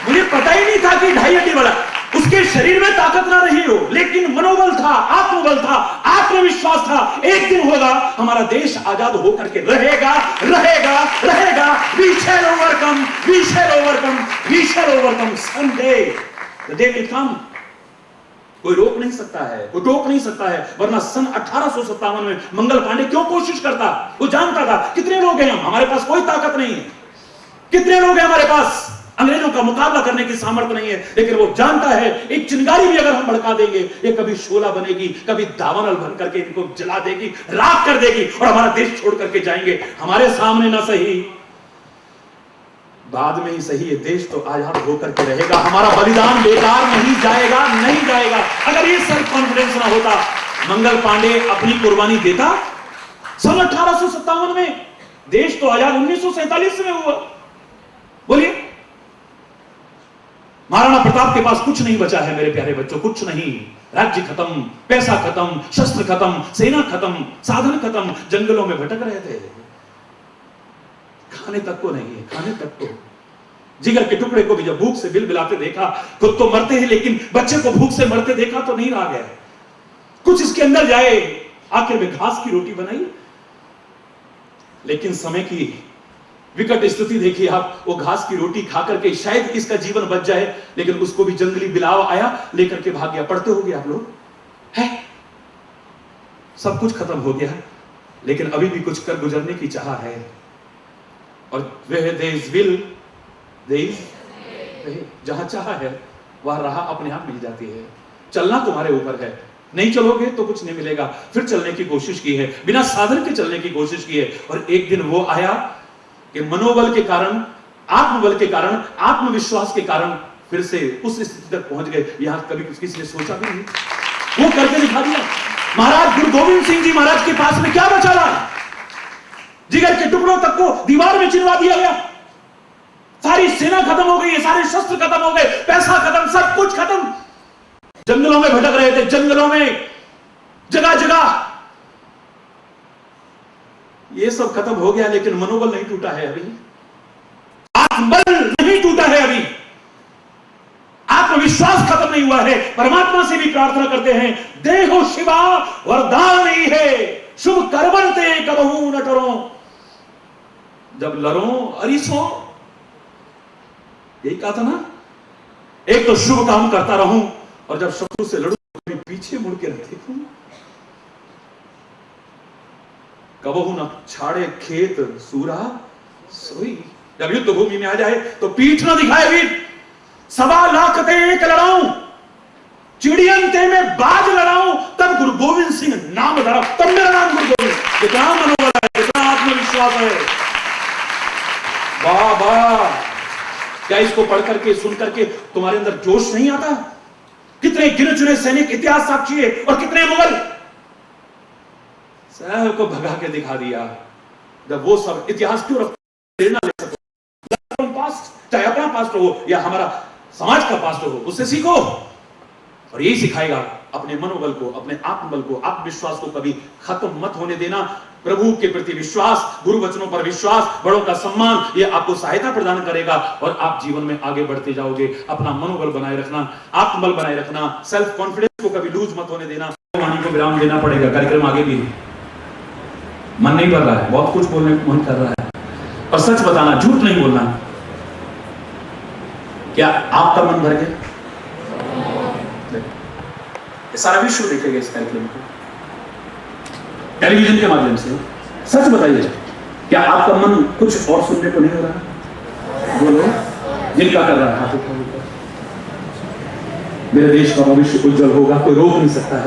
मुझे पता ही नहीं था कि ढाई हड्डी वाला, उसके शरीर में ताकत ना रही हो लेकिन मनोबल था, आत्मबल था, आत्मविश्वास था। एक दिन होगा हमारा देश आजाद होकर के रहेगा रहेगा रहेगा। We shall overcome, we shall overcome, we shall overcome someday. The day will come. कोई रोक नहीं सकता है, कोई टोक नहीं सकता है। वरना सन 1857 में मंगल पांडे क्यों कोशिश करता? वो जानता था कितने लोग हैं हम, हमारे पास कोई ताकत नहीं है। कितने लोग हैं हमारे पास, अंग्रेजों का मुकाबला करने की सामर्थ्य नहीं है। लेकिन वो जानता है एक चिंगारी भी अगर हम भड़का देंगे, ये कभी शोला बनेगी, कभी दावानल बन करके इनको जला देगी, राख कर देगी और हमारा देश छोड़ करके जाएंगे। हमारे सामने ना सही, बाद में ही सही, ये देश तो आजाद होकर के रहेगा। हमारा बलिदान बेकार नहीं जाएगा, नहीं जाएगा। अगर ये सेल्फ कॉन्फिडेंस ना होता, मंगल पांडे अपनी कुर्बानी देता? सन 1857 में देश तो आजाद 1947 में हुआ। बोलिए, महाराणा प्रताप के पास कुछ नहीं बचा है मेरे प्यारे बच्चों, कुछ नहीं। राज्य खत्म, पैसा खत्म, शस्त्र खत्म, सेना खत्म, साधन खत्म, जंगलों में भटक रहे थे। खाने तक को नहीं है, खाने तक को। जिगर के टुकड़े को भी जब भूख से बिलबिलाते देखा, खुद तो मरते हैं लेकिन बच्चे को भूख से मरते देखा तो नहीं रहा गया। कुछ इसके अंदर जाए, आखिर में घास की रोटी बनाई। लेकिन समय की विकट स्थिति देखिए आप, वो घास की रोटी खा करके शायद इसका जीवन बच जाए, लेकिन उसको भी जंगली बिलाव आया, लेकर के भाग गया। पढ़ते हो गए आप लोग, है सब कुछ खत्म हो गया, लेकिन अभी भी कुछ कर गुजरने की चाह है। और वह देश विल जहां चाह है वह राह अपने आप मिल जाती है। चलना तुम्हारे ऊपर है, नहीं चलोगे तो कुछ नहीं मिलेगा। फिर चलने की कोशिश की है, बिना साधन के चलने की कोशिश की है, और एक दिन वो आया कि मनोबल के कारण, आत्मबल के कारण, आत्मविश्वास के कारण फिर से उस स्थिति तक पहुंच गए यहां कभी किसी ने सोचा भी नहीं। वो करके दिखा दिया। महाराज गुरु गोविंद सिंह जी महाराज के पास में क्या बचा रहा? जिगर के टुकड़ों तक को दीवार में चिनवा दिया गया। सारी सेना खत्म हो गई है, सारे शस्त्र खत्म हो गए, पैसा खत्म, सब कुछ खत्म। जंगलों में भटक रहे थे, जंगलों में जगह जगह ये सब खत्म हो गया, लेकिन मनोबल नहीं टूटा है अभी, आत्मबल नहीं टूटा है अभी, आत्मविश्वास खत्म नहीं हुआ है। परमात्मा से भी प्रार्थना करते हैं, देहो शिवा वरदान ही है, शुभ करवंते कबहू न टरो। जब लड़ो अरिसो, यही कहा था ना, एक तो शुभ काम करता रहूं, और जब शत्रु से लड़ूं कभी पीछे मुड़ के देखूं। कबहू न छाड़े खेत सूरा सोई। जब युद्ध भूमि में आ जाए तो पीठ न दिखाए वीर। 1.25 लाख ते एक लड़ाऊं, चिड़ियन ते में बाज लड़ाऊं, तब गुरु गोविंद सिंह नाम धरा, तब मेरा नाम गुरु गोविंद। कितना मनोबल है, कितना आत्मविश्वास है। वाह वाह, क्या इसको पढ़ करके सुन करके तुम्हारे अंदर जोश नहीं आता? कितने गिने चुने सैनिक इतिहास साक्षी है, और कितने मुगल सब को भगा के दिखा दिया। जब वो सब इतिहास क्यों प्रेरणा ले सको, पास्ट चाहे अपना पास्ट हो या हमारा समाज का पास्ट हो, उससे सीखो। और यही सिखाएगा अपने मनोबल को, अपने आत्मबल को, आत्मविश्वास को कभी खत्म मत होने देना। प्रभु के प्रति विश्वास, गुरु वचनों पर विश्वास, बड़ों का सम्मान, ये आपको सहायता प्रदान करेगा और आप जीवन में आगे बढ़ते जाओगे। अपना मनोबल बनाए रखना, आत्मबल बनाए रखना, सेल्फ कॉन्फिडेंस को कभी लूज मत होने देना। वाणी को विराम देना पड़ेगा, कार्यक्रम आगे भी मन नहीं भर रहा है, बहुत कुछ बोलने को मन कर रहा है, और सच बताना, झूठ नहीं बोलना। क्या आपका मन भर गया? सारा विश्व देखेगा इस कार्यक्रम को टेलीविजन के माध्यम से। सच बताइए, क्या आपका मन कुछ और सुनने को नहीं हो रहा? बोलो, जिनका कर रहा है हाथ उठाओ। मेरे देश का भविष्य उज्जवल होगा, कोई रोक नहीं सकता है।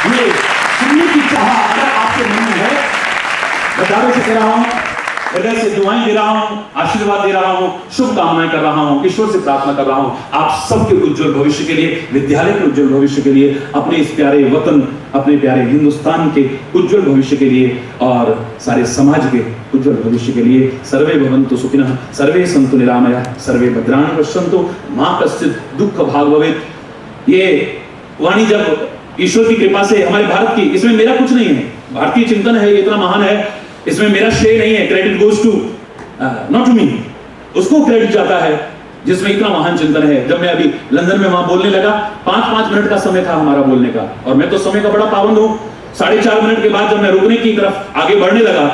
ये सुनने की चाह अगर आपके मन में है, मैं दावे से कह रहा हूं, हृदय से दुआएं दे रहा हूं, आशीर्वाद दे रहा हूं, शुभकामनाएं कर रहा हूं, ईश्वर से प्रार्थना कर रहा हूं आप सबके उज्जवल भविष्य के लिए, विद्यालय के उज्जवल भविष्य के लिए, अपने इस प्यारे वतन, अपने प्यारे हिंदुस्तान के उज्जवल भविष्य के लिए, और सारे समाज के उज्जवल भविष्य के लिए। सर्वे भवन्तु सुखिनः, सर्वे सन्तु निरामयाः, सर्वे भद्राणि पश्यन्तु, मा कश्चित् दुःख भाग् भवेत्। ये वाणी जब ईश्वर की कृपा से हमारे भारत की, इसमें मेरा कुछ नहीं है, भारतीय चिंतन है इतना महान है, इसमें मेरा श्रेय नहीं है, credit goes to not to me, उसको क्रेडिट जाता है जिसमें इतना महान चिंतन है। जब मैं अभी लंदन में वहां बोलने लगा, 5-5 मिनट का समय था हमारा बोलने का, और मैं तो समय का बड़ा पाबंद हूं। 4.5 मिनट के बाद जब मैं रुकने की तरफ आगे बढ़ने लगा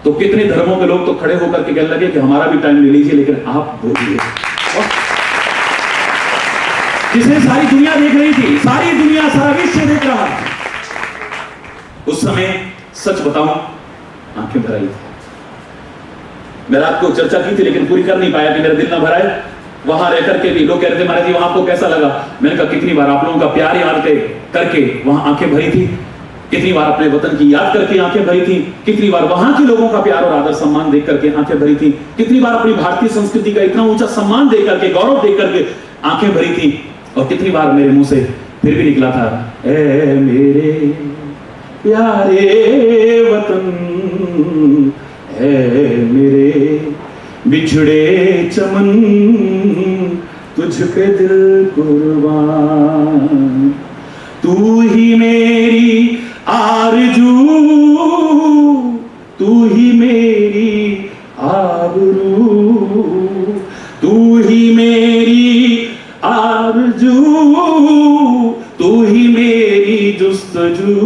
तो कितने धर्मों के लोग तो खड़े होकर के कहने लगे कि हमारा भी टाइम ले लीजिए, लेकिन आप बोलिए। जिसे सारी दुनिया देख रही थी, सारी दुनिया, सारा विश्व देख रहा था, उस समय सच बताऊं आंखें भर आई थी। मैं रात को चर्चा की थी लेकिन पूरी कर नहीं पाया कि मेरा दिल ना भराए। वहां रह करके भी लोग कह रहे थे महाराज जी वहां आपको कैसा लगा? मैंने कहा कितनी बार आप लोगों का प्यार याद करके वहां आंखें भरी थी, कितनी बार अपने वतन की याद करके आंखें भरी थी, कितनी बार वहां के लोगों का प्यार और आदर सम्मान देख करके आंखें भरी थी, कितनी बार अपनी भारतीय संस्कृति का इतना ऊंचा सम्मान देख करके, गौरव देख करके आंखें भरी थी, और कितनी बार मेरे मुंह से फिर भी निकला था, ए मेरे प्यारे वतन, ए मेरे बिछड़े चमन, तुझ पे दिल कुर्बान, तू ही मेरी आरज़ू, तू ही मेरी आबरू, तू ही मेरी आरज़ू, तू ही मेरी जुस्तजू,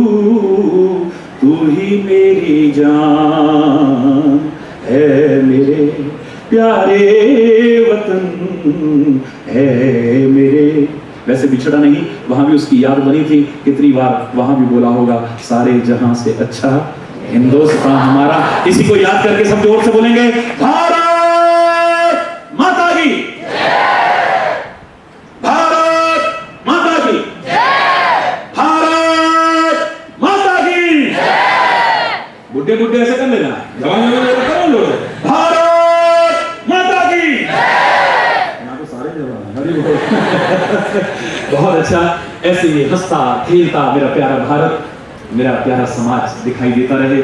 तू ही मेरी जान, है मेरे प्यारे वतन, है मेरे। वैसे बिछड़ा नहीं, वहां भी उसकी याद बनी थी, कितनी बार वहां भी बोला होगा, सारे जहां से अच्छा हिंदुस्तान हमारा। इसी को याद करके सब जोर से बोलेंगे, भारत माता की, भारत माता की, भारत माता की। बुढ़े बुढ़े ऐसे कर लेना, जवान करो लोग, भारत माता की। यहाँ तो सारे जवान, हरी बोल। बहुत अच्छा, ऐसे ही हंसता खेलता मेरा प्यारा भारत, मेरा प्यारा समाज दिखाई देता रहे,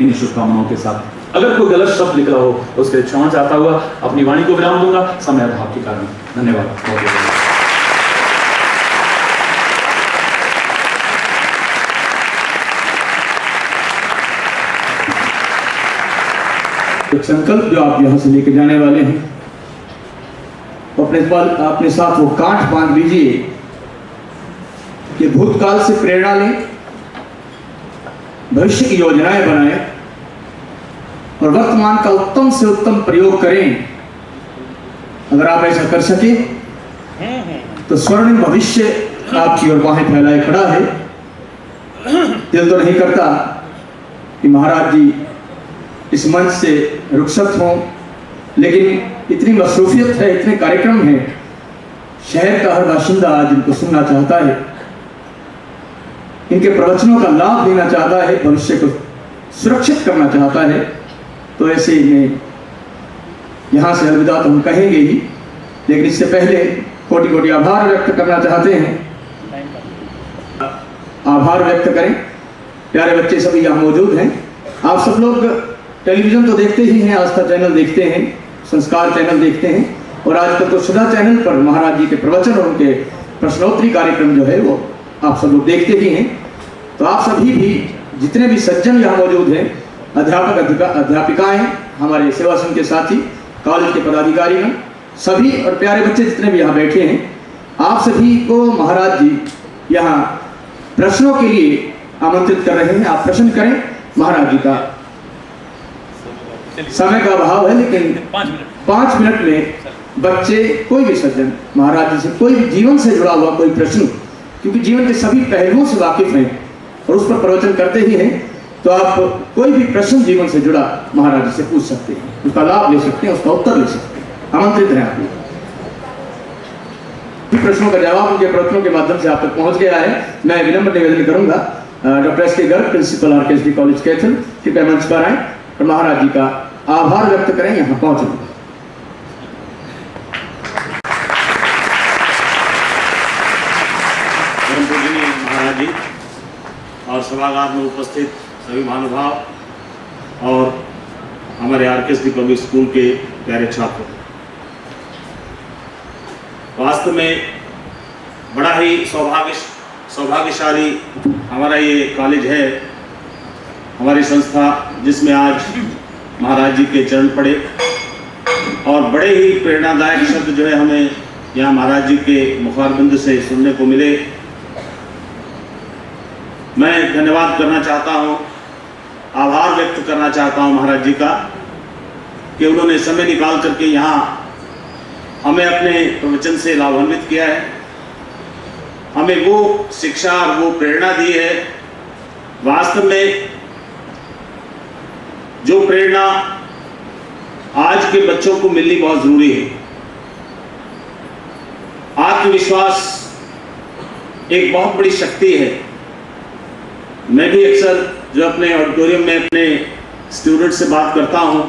इन शुभकामनाओं के साथ। अगर कोई गलत शब्द निकला हो तो उसके क्षमा चाहता हुआ अपनी वाणी को विराम दूंगा, समय अभाव के कारण। धन्यवाद। एक संकल्प जो आप यहाँ से लेके जाने वाले हैं, अपने साथ वो गांठ बांध लीजिए कि भूतकाल से प्रेरणा लें, भविष्य की योजनाएं बनाएं और वर्तमान का उत्तम से उत्तम प्रयोग करें। अगर आप ऐसा कर सके तो स्वर्णिम भविष्य आपकी ओर बाहें फैलाए खड़ा है। दिल तो नहीं करता कि महाराज जी इस मंच से रुखसत हों, लेकिन इतनी मसरूफियत है, इतने कार्यक्रम हैं, शहर का हर बाशिंदा आज इनको सुनना चाहता है, इनके प्रवचनों का लाभ लेना चाहता है, भविष्य को सुरक्षित करना चाहता है। तो ऐसे में यहाँ से अलविदा तो हम कहेंगे ही, लेकिन इससे पहले कोटि कोटि आभार व्यक्त करना चाहते हैं। आभार व्यक्त करें, प्यारे बच्चे सभी यहाँ मौजूद हैं। आप सब लोग टेलीविज़न तो देखते ही हैं, आस्था चैनल देखते हैं, संस्कार चैनल देखते हैं, और आजकल तो सुधा चैनल पर महाराज जी के प्रवचन और उनके प्रश्नोत्तरी कार्यक्रम जो है वो आप सब लोग देखते ही हैं। तो आप सभी भी, जितने भी सज्जन यहाँ मौजूद हैं, अध्यापक अध्यापिकाएं, हमारे सेवा संघ के साथी, कॉलेज के पदाधिकारीगण सभी, और प्यारे बच्चे जितने भी यहाँ बैठे हैं, आप सभी को महाराज जी यहाँ प्रश्नों के लिए आमंत्रित कर रहे हैं। आप प्रश्न करें। महाराज जी का समय का अभाव है, लेकिन 5 मिनट में बच्चे, कोई भी सज्जन महाराज जी से कोई भी जीवन से जुड़ा हुआ कोई प्रश्न, क्योंकि जीवन के सभी पहलुओं से वाकिफ हैं और उस पर प्रवचन करते ही हैं, तो आप कोई भी प्रश्न जीवन से जुड़ा महाराज जी से पूछ सकते हैं, उसका लाभ ले सकते हैं, उसका उत्तर ले सकते हैं। आमंत्रित हैं आप लोग। प्रश्नों का जवाब उनके प्रवचनों के माध्यम से आप तक पहुंच गया है। मैं विनम्र निवेदन करूंगा, doctor S K Garg, principal RKSD college Kaithal, कृपया मंच पर आए और महाराज जी का आभार व्यक्त करें। यहाँ पहुंचे महाराज जी और सभागार में उपस्थित सभी महानुभाव और हमारे आरकेएसडी पब्लिक स्कूल के प्यारे छात्र, वास्तव में बड़ा ही सौभाग्यशाली हमारा ये कॉलेज है, हमारी संस्था, जिसमें आज महाराज जी के चरण पड़े और बड़े ही प्रेरणादायक शब्द जो है हमें यहाँ महाराज जी के मुखारबिंद से सुनने को मिले। मैं धन्यवाद करना चाहता हूँ, आभार व्यक्त करना चाहता हूँ महाराज जी का कि उन्होंने समय निकाल करके यहाँ हमें अपने प्रवचन से लाभान्वित किया है, हमें वो शिक्षा और वो प्रेरणा दी है। वास्तव में जो प्रेरणा आज के बच्चों को मिलनी बहुत जरूरी है। आत्मविश्वास एक बहुत बड़ी शक्ति है। मैं भी अक्सर जो अपने ऑडिटोरियम में अपने स्टूडेंट से बात करता हूं,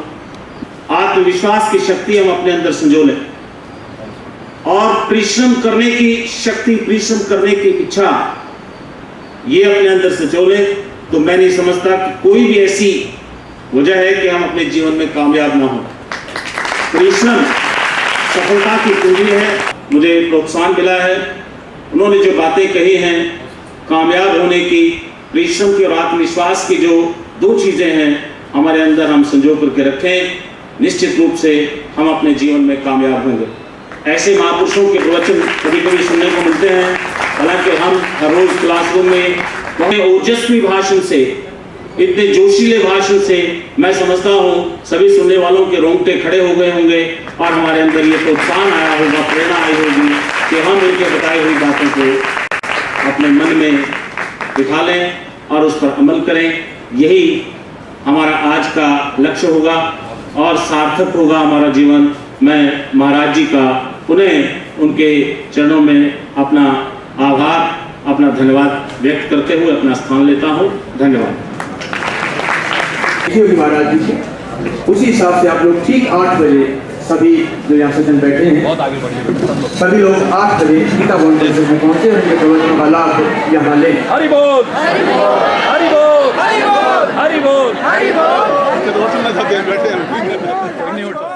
आत्मविश्वास की शक्ति हम अपने अंदर संजो लें और परिश्रम करने की शक्ति, परिश्रम करने की इच्छा ये अपने अंदर संजो लें, तो मैं नहीं समझता कि कोई भी ऐसी वजह है कि हम अपने जीवन में कामयाब ना हो। परिश्रम सफलता की कुंजी है। मुझे प्रोत्साहन मिला है, उन्होंने जो बातें कही हैं कामयाब होने की, परिश्रम की और आत्मविश्वास की, जो दो चीजें हैं हमारे अंदर हम संजो करके रखें, निश्चित रूप से हम अपने जीवन में कामयाब होंगे। ऐसे महापुरुषों के प्रवचन कभी कभी सुनने को मिलते हैं, हालांकि हम हर रोज क्लासरूम में बहुत ओजस्वी भाषण से, इतने जोशीले भाषण से मैं समझता हूँ सभी सुनने वालों के रोंगटे खड़े हो गए होंगे और हमारे अंदर ये प्रोत्साहन आया होगा, प्रेरणा आई होगी कि हम उनके बताई हुई बातों को अपने मन में बिठा लें और उस पर अमल करें। यही हमारा आज का लक्ष्य होगा और सार्थक होगा हमारा जीवन। मैं महाराज जी का पुनः उनके चरणों में अपना आभार, अपना धन्यवाद व्यक्त करते हुए अपना स्थान लेता हूँ। धन्यवाद। महाराज जी की उसी हिसाब से आप लोग ठीक 8 बजे सभी जो यहाँ सज्जन बैठे हैं सभी लोग 8 बजे गीता भवन परिसर में पहुंचे और इनके प्रवचनों का लाभ यहाँ लें। हरि बोल, हरि बोल, हरि बोल, हरि बोल, हरि बोल, हरि बोल।